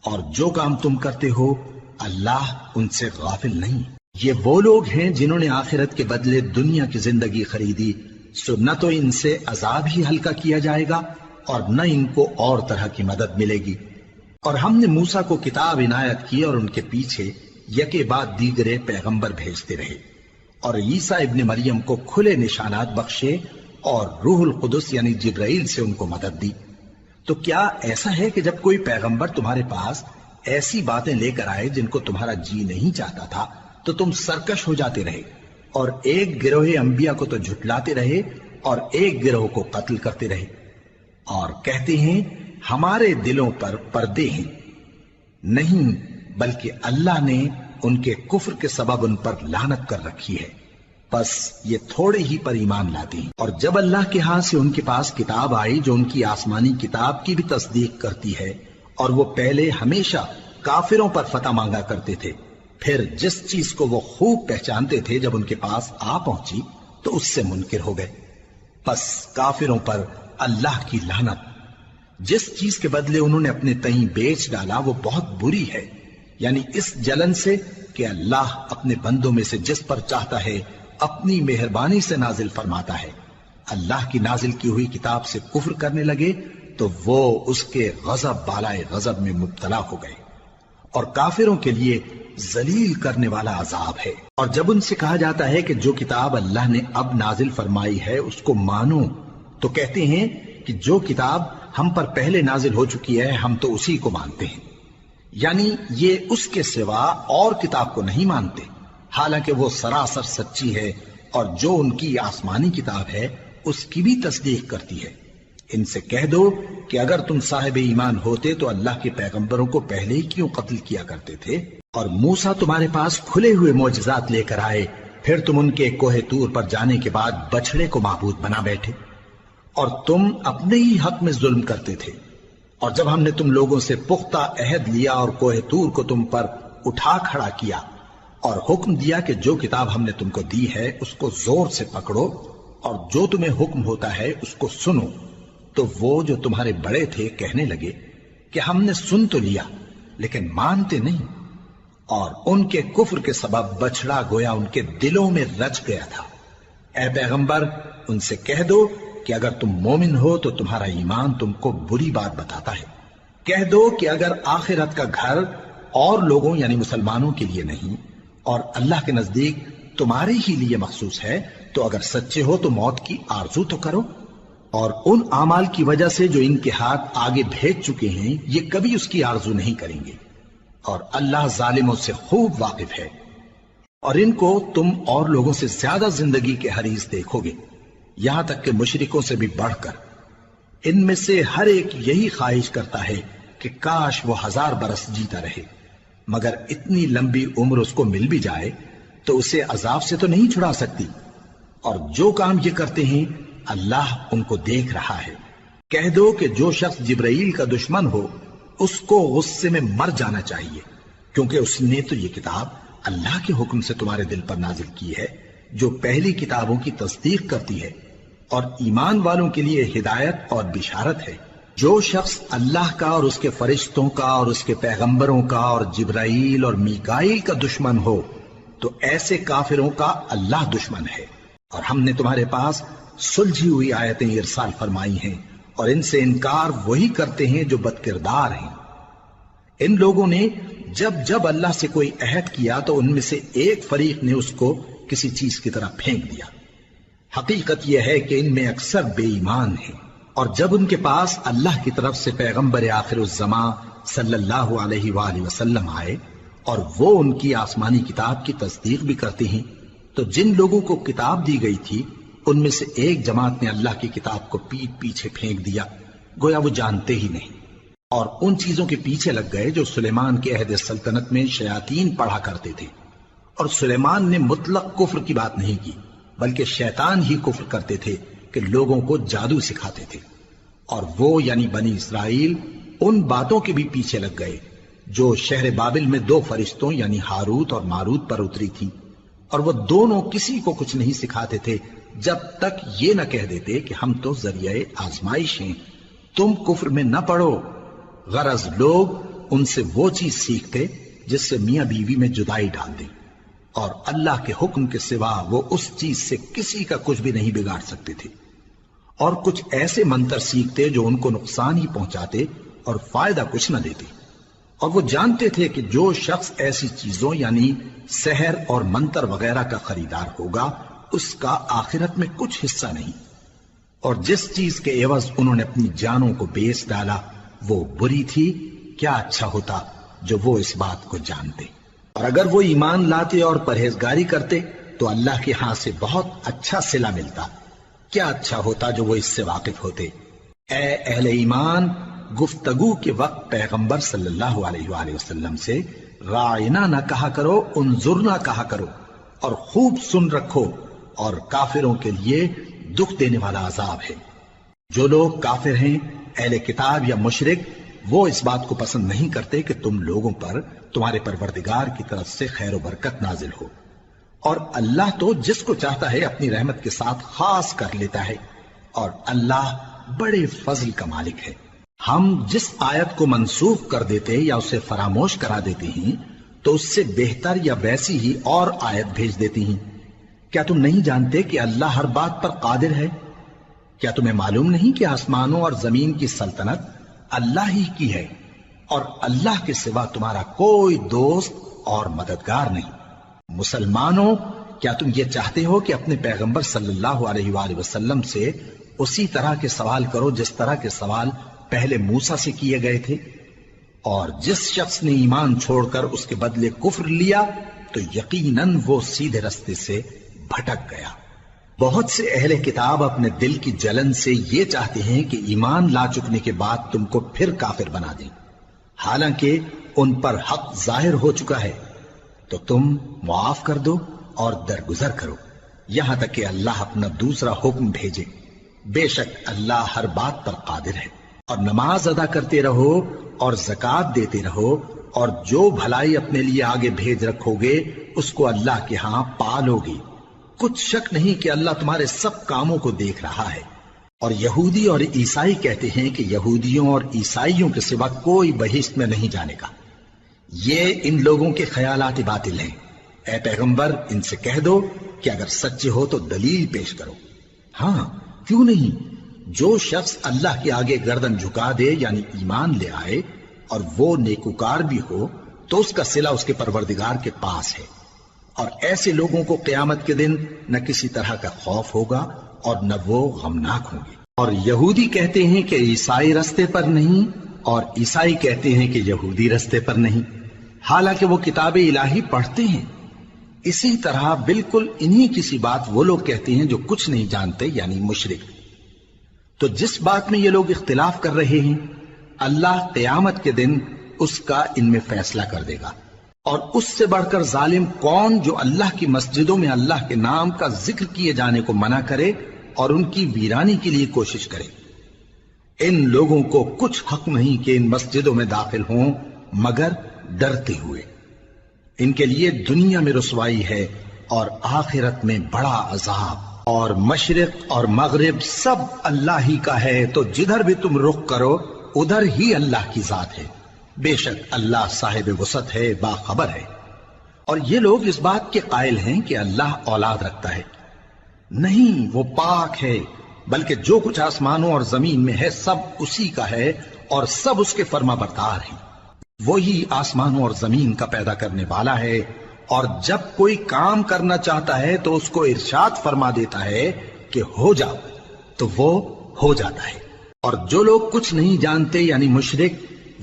اور جو کام تم کرتے ہو اللہ ان سے غافل نہیں۔ یہ وہ لوگ ہیں جنہوں نے آخرت کے بدلے دنیا کی زندگی خریدی، سو نہ تو ان سے عذاب ہی ہلکا کیا جائے گا اور نہ ان کو اور طرح کی مدد ملے گی۔ اور ہم نے موسیٰ کو کتاب عنایت کی اور ان کے پیچھے یکے بعد دیگرے پیغمبر بھیجتے رہے، اور عیسیٰ ابن مریم کو کھلے نشانات بخشے اور روح القدس یعنی جبرائیل سے ان کو مدد دی۔ تو کیا ایسا ہے کہ جب کوئی پیغمبر تمہارے پاس ایسی باتیں لے کر آئے جن کو تمہارا جی نہیں چاہتا تھا تو تم سرکش ہو جاتے رہے اور ایک گروہ انبیاء کو تو جھٹلاتے رہے اور ایک گروہ کو قتل کرتے رہے، اور کہتے ہیں ہمارے دلوں پر پردے ہیں؟ نہیں، بلکہ اللہ نے ان کے کفر کے سبب ان پر لعنت کر رکھی ہے، بس یہ تھوڑے ہی پر ایمان لاتے ہیں۔ اور جب اللہ کے ہاں سے ان کے پاس کتاب آئی جو ان کی آسمانی کتاب کی بھی تصدیق کرتی ہے، اور وہ پہلے ہمیشہ کافروں پر فتح مانگا کرتے تھے، پھر جس چیز کو وہ خوب پہچانتے تھے جب ان کے پاس آ پہنچی تو اس سے منکر ہو گئے، بس کافروں پر اللہ کی لعنت۔ جس چیز کے بدلے انہوں نے اپنے تئیں بیچ ڈالا وہ بہت بری ہے، یعنی اس جلن سے کہ اللہ اپنے بندوں میں سے جس پر چاہتا ہے اپنی مہربانی سے نازل فرماتا ہے۔ اللہ کی نازل کی ہوئی کتاب سے کفر کرنے لگے تو وہ اس کے غضب بالائے غضب میں مبتلا ہو گئے، اور کافروں کے لیے ذلیل کرنے والا عذاب ہے۔ اور جب ان سے کہا جاتا ہے کہ جو کتاب اللہ نے اب نازل فرمائی ہے اس کو مانو، تو کہتے ہیں کہ جو کتاب ہم پر پہلے نازل ہو چکی ہے ہم تو اسی کو مانتے ہیں، یعنی یہ اس کے سوا اور کتاب کو نہیں مانتے، حالانکہ وہ سراسر سچی ہے، اور جو ان کی آسمانی کتاب ہے اس کی بھی تصدیق کرتی ہے۔ ان سے کہہ دو کہ اگر تم صاحب ایمان ہوتے تو اللہ کے پیغمبروں کو پہلے ہی کیوں قتل کیا کرتے تھے؟ اور موسیٰ تمہارے پاس کھلے ہوئے معجزات لے کر آئے، پھر تم ان کے کوہ طور پر جانے کے بعد بچڑے کو معبود بنا بیٹھے، اور تم اپنے ہی حق میں ظلم کرتے تھے۔ اور جب ہم نے تم لوگوں سے پختہ عہد لیا اور کوہ طور کو تم پر اٹھا کھڑا کیا اور حکم دیا کہ جو کتاب ہم نے تم کو دی ہے اس کو زور سے پکڑو اور جو تمہیں حکم ہوتا ہے اس کو سنو، تو وہ جو تمہارے بڑے تھے کہنے لگے کہ ہم نے سن تو لیا لیکن مانتے نہیں، اور ان کے کفر کے سبب بچڑا گویا ان کے دلوں میں رچ گیا تھا۔ اے پیغمبر ان سے کہہ دو کہ اگر تم مومن ہو تو تمہارا ایمان تم کو بری بات بتاتا ہے۔ کہہ دو کہ اگر آخرت کا گھر اور لوگوں یعنی مسلمانوں کے لیے نہیں اور اللہ کے نزدیک تمہارے ہی لیے مخصوص ہے تو اگر سچے ہو تو موت کی آرزو تو کرو، اور ان اعمال کی وجہ سے جو ان کے ہاتھ آگے بھیج چکے ہیں یہ کبھی اس کی آرزو نہیں کریں گے، اور اللہ ظالموں سے خوب واقف ہے۔ اور ان کو تم اور لوگوں سے زیادہ زندگی کے حریص دیکھو گے، یہاں تک کہ مشرکوں سے بھی بڑھ کر۔ ان میں سے ہر ایک یہی خواہش کرتا ہے کہ کاش وہ 1000 برس جیتا رہے، مگر اتنی لمبی عمر اس کو مل بھی جائے تو اسے عذاب سے تو نہیں چھڑا سکتی، اور جو کام یہ کرتے ہیں اللہ ان کو دیکھ رہا ہے۔ کہہ دو کہ جو شخص جبرائیل کا دشمن ہو اس کو غصے میں مر جانا چاہیے، کیونکہ اس نے تو یہ کتاب اللہ کے حکم سے تمہارے دل پر نازل کی ہے جو پہلی کتابوں کی تصدیق کرتی ہے اور ایمان والوں کے لیے ہدایت اور بشارت ہے۔ جو شخص اللہ کا اور اس کے فرشتوں کا اور اس کے پیغمبروں کا اور جبرائیل اور میکائیل کا دشمن ہو تو ایسے کافروں کا اللہ دشمن ہے۔ اور ہم نے تمہارے پاس سلجھی ہوئی آیتیں ارسال فرمائی ہیں اور ان سے انکار وہی کرتے ہیں جو بد کردار ہیں۔ ان لوگوں نے جب جب اللہ سے کوئی عہد کیا تو ان میں سے ایک فریق نے اس کو کسی چیز کی طرح پھینک دیا۔ حقیقت یہ ہے کہ ان میں اکثر بے ایمان ہیں، اور جب ان کے پاس اللہ کی طرف سے پیغمبر آخر الزمان صلی اللہ علیہ وآلہ وسلم آئے اور وہ ان کی آسمانی کتاب کی تصدیق بھی کرتے ہیں، تو جن لوگوں کو کتاب دی گئی تھی ان میں سے ایک جماعت نے اللہ کی کتاب کو پیٹ پیچھے پھینک دیا، گویا وہ جانتے ہی نہیں، اور ان چیزوں کے پیچھے لگ گئے جو سلیمان کے عہد سلطنت میں شیاطین پڑھا کرتے تھے۔ اور سلیمان نے مطلق کفر کی بات نہیں کی، بلکہ شیطان ہی کفر کرتے تھے کہ لوگوں کو جادو سکھاتے تھے۔ اور وہ یعنی بنی اسرائیل ان باتوں کے بھی پیچھے لگ گئے جو شہر بابل میں دو فرشتوں یعنی ہاروت اور ماروت پر اتری تھی، اور وہ دونوں کسی کو کچھ نہیں سکھاتے تھے جب تک یہ نہ کہہ دیتے کہ ہم تو ذریعہ آزمائش ہیں، تم کفر میں نہ پڑو۔ غرض لوگ ان سے وہ چیز سیکھتے جس سے میاں بیوی میں جدائی ڈال دیں، اور اللہ کے حکم کے سوا وہ اس چیز سے کسی کا کچھ بھی نہیں بگاڑ سکتے تھے، اور کچھ ایسے منتر سیکھتے جو ان کو نقصان ہی پہنچاتے اور فائدہ کچھ نہ دیتے۔ اور وہ جانتے تھے کہ جو شخص ایسی چیزوں یعنی سحر اور منتر وغیرہ کا خریدار ہوگا اس کا آخرت میں کچھ حصہ نہیں، اور جس چیز کے عوض انہوں نے اپنی جانوں کو بیچ ڈالا وہ بری تھی، کیا اچھا ہوتا جو وہ اس بات کو جانتے۔ اور اگر وہ ایمان لاتے اور پرہیزگاری کرتے تو اللہ کے ہاں سے بہت اچھا صلہ ملتا، کیا اچھا ہوتا جو وہ اس سے واقف ہوتے۔ اے اہل ایمان، گفتگو کے وقت پیغمبر صلی اللہ علیہ وآلہ وسلم سے رائنا نہ کہا کرو، انظرنا کہا کرو، اور خوب سن رکھو، اور کافروں کے لیے دکھ دینے والا عذاب ہے۔ جو لوگ کافر ہیں، اہل کتاب یا مشرک، وہ اس بات کو پسند نہیں کرتے کہ تم لوگوں پر تمہارے پروردگار کی طرف سے خیر و برکت نازل ہو، اور اللہ تو جس کو چاہتا ہے اپنی رحمت کے ساتھ خاص کر لیتا ہے، اور اللہ بڑے فضل کا مالک ہے۔ ہم جس آیت کو منسوخ کر دیتے یا اسے فراموش کرا دیتے ہیں تو اس سے بہتر یا ویسی ہی اور آیت بھیج دیتی ہیں۔ کیا تم نہیں جانتے کہ اللہ ہر بات پر قادر ہے؟ کیا تمہیں معلوم نہیں کہ آسمانوں اور زمین کی سلطنت اللہ ہی کی ہے، اور اللہ کے سوا تمہارا کوئی دوست اور مددگار نہیں؟ مسلمانوں، کیا تم یہ چاہتے ہو کہ اپنے پیغمبر صلی اللہ علیہ وآلہ وسلم سے اسی طرح کے سوال کرو جس طرح کے سوال پہلے موسیٰ سے کیے گئے تھے؟ اور جس شخص نے ایمان چھوڑ کر اس کے بدلے کفر لیا تو یقیناً وہ سیدھے رستے سے بھٹک گیا۔ بہت سے اہل کتاب اپنے دل کی جلن سے یہ چاہتے ہیں کہ ایمان لا چکنے کے بعد تم کو پھر کافر بنا دیں، حالانکہ ان پر حق ظاہر ہو چکا ہے۔ تو تم معاف کر دو اور درگزر کرو یہاں تک کہ اللہ اپنا دوسرا حکم بھیجے۔ بے شک اللہ ہر بات پر قادر ہے۔ اور نماز ادا کرتے رہو اور زکوٰۃ دیتے رہو، اور جو بھلائی اپنے لیے آگے بھیج رکھو گے اس کو اللہ کے ہاں پالو گے۔ کچھ شک نہیں کہ اللہ تمہارے سب کاموں کو دیکھ رہا ہے۔ اور یہودی اور عیسائی کہتے ہیں کہ یہودیوں اور عیسائیوں کے سوا کوئی بہشت میں نہیں جانے کا۔ یہ ان لوگوں کے خیالات باطل ہیں۔ اے پیغمبر، ان سے کہہ دو کہ اگر سچے ہو تو دلیل پیش کرو۔ ہاں، کیوں نہیں؟ جو شخص اللہ کے آگے گردن جھکا دے یعنی ایمان لے آئے اور وہ نیکوکار بھی ہو تو اس کا صلہ اس کے پروردگار کے پاس ہے، اور ایسے لوگوں کو قیامت کے دن نہ کسی طرح کا خوف ہوگا اور نہ وہ غمناک ہوں گے۔ اور یہودی کہتے ہیں کہ عیسائی رستے پر نہیں، اور عیسائی کہتے ہیں کہ یہودی رستے پر نہیں، حالانکہ وہ کتاب الہی پڑھتے ہیں۔ اسی طرح بالکل انہی کسی بات وہ لوگ کہتے ہیں جو کچھ نہیں جانتے یعنی مشرک۔ تو جس بات میں یہ لوگ اختلاف کر رہے ہیں اللہ قیامت کے دن اس کا ان میں فیصلہ کر دے گا۔ اور اس سے بڑھ کر ظالم کون جو اللہ کی مسجدوں میں اللہ کے نام کا ذکر کیے جانے کو منع کرے اور ان کی ویرانی کے لیے کوشش کرے۔ ان لوگوں کو کچھ حق نہیں کہ ان مسجدوں میں داخل ہوں مگر ڈرتے ہوئے. ان کے لیے دنیا میں رسوائی ہے اور آخرت میں بڑا عذاب. اور مشرق اور مغرب سب اللہ ہی کا ہے، تو جدھر بھی تم رخ کرو ادھر ہی اللہ کی ذات ہے. بے شک اللہ صاحب وسعت ہے، باخبر ہے. اور یہ لوگ اس بات کے قائل ہیں کہ اللہ اولاد رکھتا ہے. نہیں، وہ پاک ہے، بلکہ جو کچھ آسمانوں اور زمین میں ہے سب اسی کا ہے اور سب اس کے فرما بردار ہیں. وہی آسمانوں اور زمین کا پیدا کرنے والا ہے، اور جب کوئی کام کرنا چاہتا ہے تو اس کو ارشاد فرما دیتا ہے کہ ہو جاؤ، تو وہ ہو جاتا ہے. اور جو لوگ کچھ نہیں جانتے یعنی مشرک،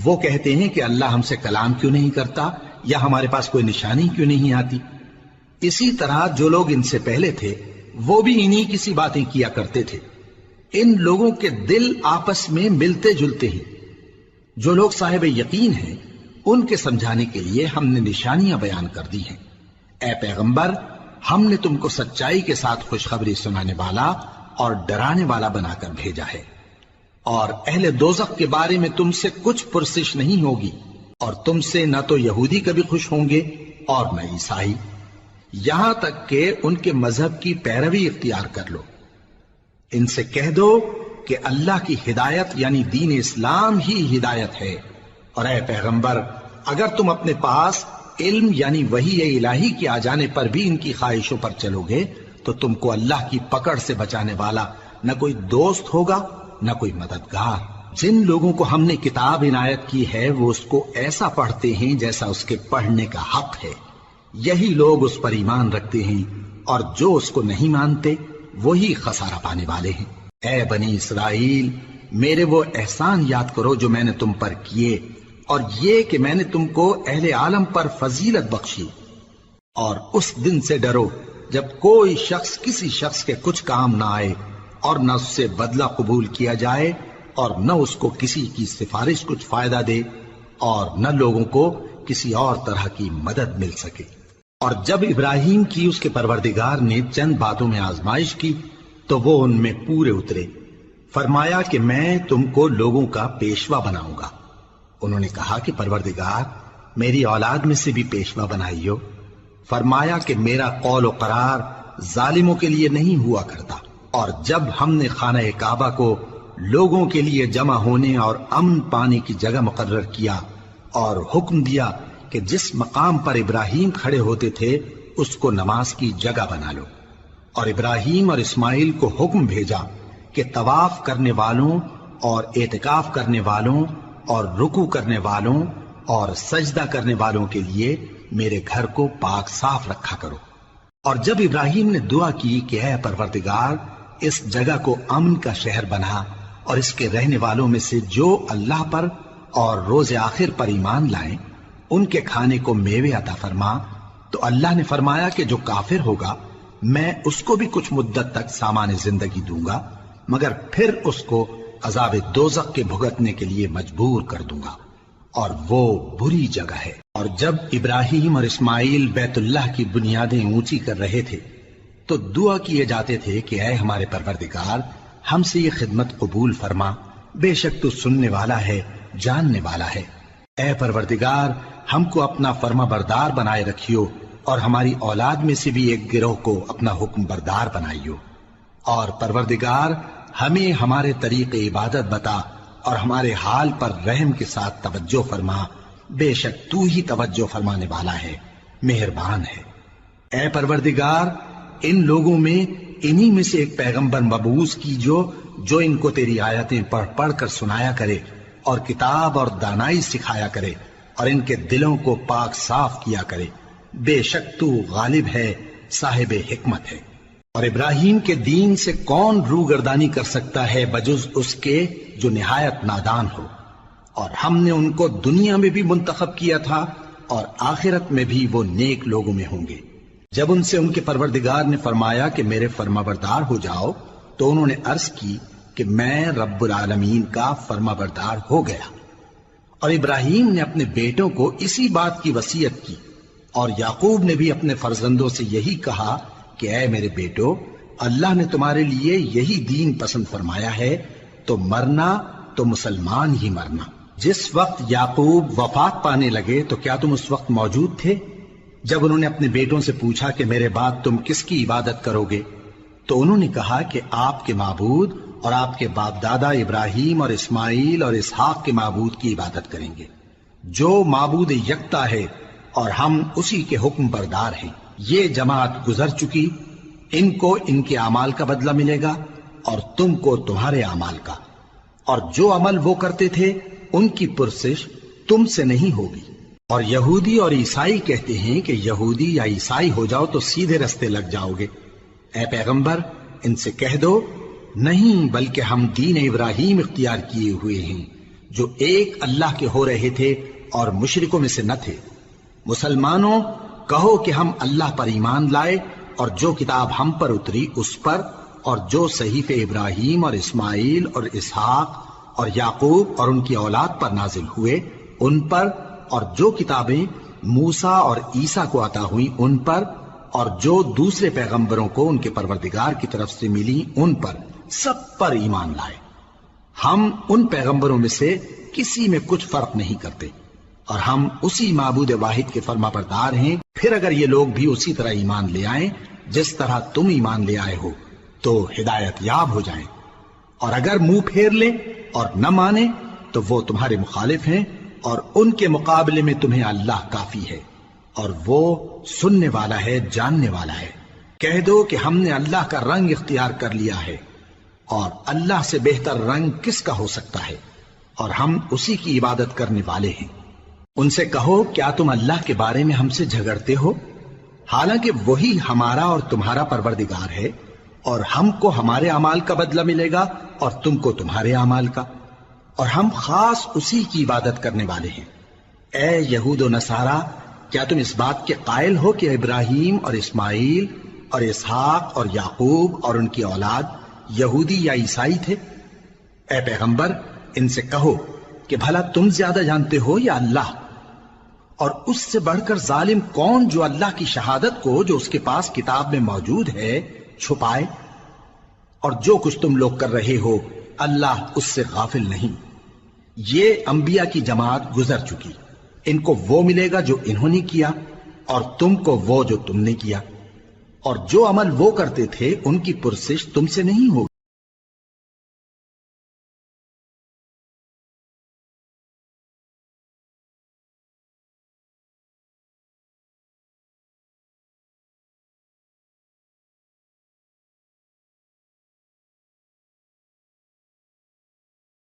وہ کہتے ہیں کہ اللہ ہم سے کلام کیوں نہیں کرتا یا ہمارے پاس کوئی نشانی کیوں نہیں آتی. اسی طرح جو لوگ ان سے پہلے تھے وہ بھی انہی کسی باتیں کیا کرتے تھے. ان لوگوں کے دل آپس میں ملتے جلتے ہیں. جو لوگ صاحب یقین ہیں ان کے سمجھانے کے لیے ہم نے نشانیاں بیان کر دی ہیں. اے پیغمبر، ہم نے تم کو سچائی کے ساتھ خوشخبری سنانے والا اور ڈرانے والا بنا کر بھیجا ہے. اور اہل دوزخ کے بارے میں تم سے کچھ پرسش نہیں ہوگی، اور تم سے نہ تو یہودی کبھی خوش ہوں گے اور نہ عیسائی، یہاں تک کہ ان کے مذہب کی پیروی اختیار کر لو. ان سے کہہ دو کہ اللہ کی ہدایت یعنی دین اسلام ہی ہدایت ہے. اور اے پیغمبر، اگر تم اپنے پاس علم یعنی وحی الہی کے آ جانے پر بھی ان کی خواہشوں پر چلو گے تو تم کو اللہ کی پکڑ سے بچانے والا نہ کوئی دوست ہوگا نہ کوئی مددگار. جن لوگوں کو ہم نے کتاب عنایت کی ہے وہ اس کو ایسا پڑھتے ہیں جیسا اس کے پڑھنے کا حق ہے. یہی لوگ اس پر ایمان رکھتے ہیں، اور جو اس کو نہیں مانتے وہی خسارہ پانے والے ہیں. اے بنی اسرائیل، میرے وہ احسان یاد کرو جو میں نے تم پر کیے، اور یہ کہ میں نے تم کو اہل عالم پر فضیلت بخشی. اور اس دن سے ڈرو جب کوئی شخص کسی شخص کے کچھ کام نہ آئے، اور نہ اس سے بدلہ قبول کیا جائے، اور نہ اس کو کسی کی سفارش کچھ فائدہ دے، اور نہ لوگوں کو کسی اور طرح کی مدد مل سکے. اور جب ابراہیم کی اس کے پروردگار نے چند باتوں میں آزمائش کی تو وہ ان میں پورے اترے. فرمایا کہ میں تم کو لوگوں کا پیشوا بناؤں گا. انہوں نے کہا کہ پروردگار، میری اولاد میں سے بھی پیشوا بنائیو. فرمایا کہ میرا قول و قرار ظالموں کے لیے نہیں ہوا کرتا. اور جب ہم نے خانہ کعبہ کو لوگوں کے لیے جمع ہونے اور امن پانے کی جگہ مقرر کیا اور حکم دیا کہ جس مقام پر ابراہیم کھڑے ہوتے تھے اس کو نماز کی جگہ بنا لو، اور ابراہیم اور اسماعیل کو حکم بھیجا کہ طواف کرنے والوں اور اعتکاف کرنے والوں اور رکوع کرنے والوں اور سجدہ کرنے والوں کے لیے میرے گھر کو پاک صاف رکھا کرو. اور جب ابراہیم نے دعا کی کہ اے پروردگار، اس جگہ کو امن کا شہر بنا، اور اس کے رہنے والوں میں سے جو اللہ پر اور روز آخر پر ایمان لائیں ان کے کھانے کو میوے عطا فرما، تو اللہ نے فرمایا کہ جو کافر ہوگا میں اس کو بھی کچھ مدت تک سامان زندگی دوں گا، مگر پھر اس کو عذاب دوزخ کے بھگتنے کے لیے مجبور کر دوں گا، اور وہ بری جگہ ہے. اور جب ابراہیم اور اسماعیل بیت اللہ کی بنیادیں اونچی کر رہے تھے تو دعا کیے جاتے تھے کہ اے ہمارے پروردگار، ہم سے یہ خدمت قبول فرما، بے شک تو سننے والا ہے، جاننے والا ہے. اے پروردگار، ہم کو اپنا فرما بردار بنائے رکھیو، اور ہماری اولاد میں سے بھی ایک گروہ کو اپنا حکم بردار بنائیو. اور پروردگار، ہمیں ہمارے طریق عبادت بتا اور ہمارے حال پر رحم کے ساتھ توجہ فرما، بے شک تو ہی توجہ فرمانے والا ہے، مہربان ہے. اے پروردگار، ان لوگوں میں انہی میں سے ایک پیغمبر مبعوث کیجو جو ان کو تیری آیتیں پڑھ پڑھ کر سنایا کرے اور کتاب اور دانائی سکھایا کرے اور ان کے دلوں کو پاک صاف کیا کرے. بے شک تو غالب ہے، صاحب حکمت ہے. اور ابراہیم کے دین سے کون روگردانی کر سکتا ہے بجز اس کے جو نہایت نادان ہو. اور ہم نے ان کو دنیا میں بھی منتخب کیا تھا اور آخرت میں بھی وہ نیک لوگوں میں ہوں گے. جب ان سے ان کے پروردگار نے فرمایا کہ میرے فرما بردار ہو جاؤ تو انہوں نے عرض کی کہ میں رب العالمین کا فرما بردار ہو گیا. اور ابراہیم نے اپنے بیٹوں کو اسی بات کی وصیت کی، اور یعقوب نے بھی اپنے فرزندوں سے یہی کہا کہ اے میرے بیٹو، اللہ نے تمہارے لیے یہی دین پسند فرمایا ہے، تو مرنا تو مسلمان ہی مرنا۔ جس وقت یعقوب وفات پانے لگے تو کیا تم اس وقت موجود تھے جب انہوں نے اپنے بیٹوں سے پوچھا کہ میرے بعد تم کس کی عبادت کرو گے؟ تو انہوں نے کہا کہ آپ کے معبود اور آپ کے باپ دادا ابراہیم اور اسماعیل اور اسحاق کے معبود کی عبادت کریں گے، جو معبود یکتا ہے اور ہم اسی کے حکم بردار ہیں۔ یہ جماعت گزر چکی، ان کو ان کے اعمال کا بدلہ ملے گا اور تم کو تمہارے اعمال کا، اور جو عمل وہ کرتے تھے ان کی پرسش تم سے نہیں ہوگی۔ اور یہودی اور عیسائی کہتے ہیں کہ یہودی یا عیسائی ہو جاؤ تو سیدھے رستے لگ جاؤ گے۔ اے پیغمبر ان سے کہہ دو نہیں، بلکہ ہم دین ابراہیم اختیار کیے ہوئے ہیں جو ایک اللہ کے ہو رہے تھے اور مشرکوں میں سے نہ تھے۔ مسلمانوں کہو کہ ہم اللہ پر ایمان لائے اور جو کتاب ہم پر اتری اس پر، اور جو صحیفے ابراہیم اور اسماعیل اور اسحاق اور یعقوب اور ان کی اولاد پر نازل ہوئے ان پر، اور جو کتابیں موسیٰ اور عیسیٰ کو عطا ہوئیں ان پر، اور جو دوسرے پیغمبروں کو ان کے پروردگار کی طرف سے ملی ان پر، سب پر ایمان لائے۔ ہم ان پیغمبروں میں سے کسی میں کچھ فرق نہیں کرتے، اور ہم اسی معبود واحد کے فرما بردار ہیں۔ پھر اگر یہ لوگ بھی اسی طرح ایمان لے آئیں جس طرح تم ایمان لے آئے ہو تو ہدایت یاب ہو جائیں، اور اگر منہ پھیر لیں اور نہ مانیں تو وہ تمہارے مخالف ہیں، اور ان کے مقابلے میں تمہیں اللہ کافی ہے، اور وہ سننے والا ہے، جاننے والا ہے۔ کہہ دو کہ ہم نے اللہ کا رنگ اختیار کر لیا ہے، اور اللہ سے بہتر رنگ کس کا ہو سکتا ہے، اور ہم اسی کی عبادت کرنے والے ہیں۔ ان سے کہو کیا تم اللہ کے بارے میں ہم سے جھگڑتے ہو، حالانکہ وہی ہمارا اور تمہارا پروردگار ہے، اور ہم کو ہمارے اعمال کا بدلہ ملے گا اور تم کو تمہارے اعمال کا، اور ہم خاص اسی کی عبادت کرنے والے ہیں۔ اے یہود و نصارا، کیا تم اس بات کے قائل ہو کہ ابراہیم اور اسماعیل اور اسحاق اور یعقوب اور ان کی اولاد یہودی یا عیسائی تھے؟ اے پیغمبر ان سے کہو کہ بھلا تم زیادہ جانتے ہو یا اللہ؟ اور اس سے بڑھ کر ظالم کون جو اللہ کی شہادت کو جو اس کے پاس کتاب میں موجود ہے چھپائے؟ اور جو کچھ تم لوگ کر رہے ہو اللہ اس سے غافل نہیں۔ یہ انبیاء کی جماعت گزر چکی، ان کو وہ ملے گا جو انہوں نے کیا، اور تم کو وہ جو تم نے کیا، اور جو عمل وہ کرتے تھے ان کی پرسش تم سے نہیں ہوگی۔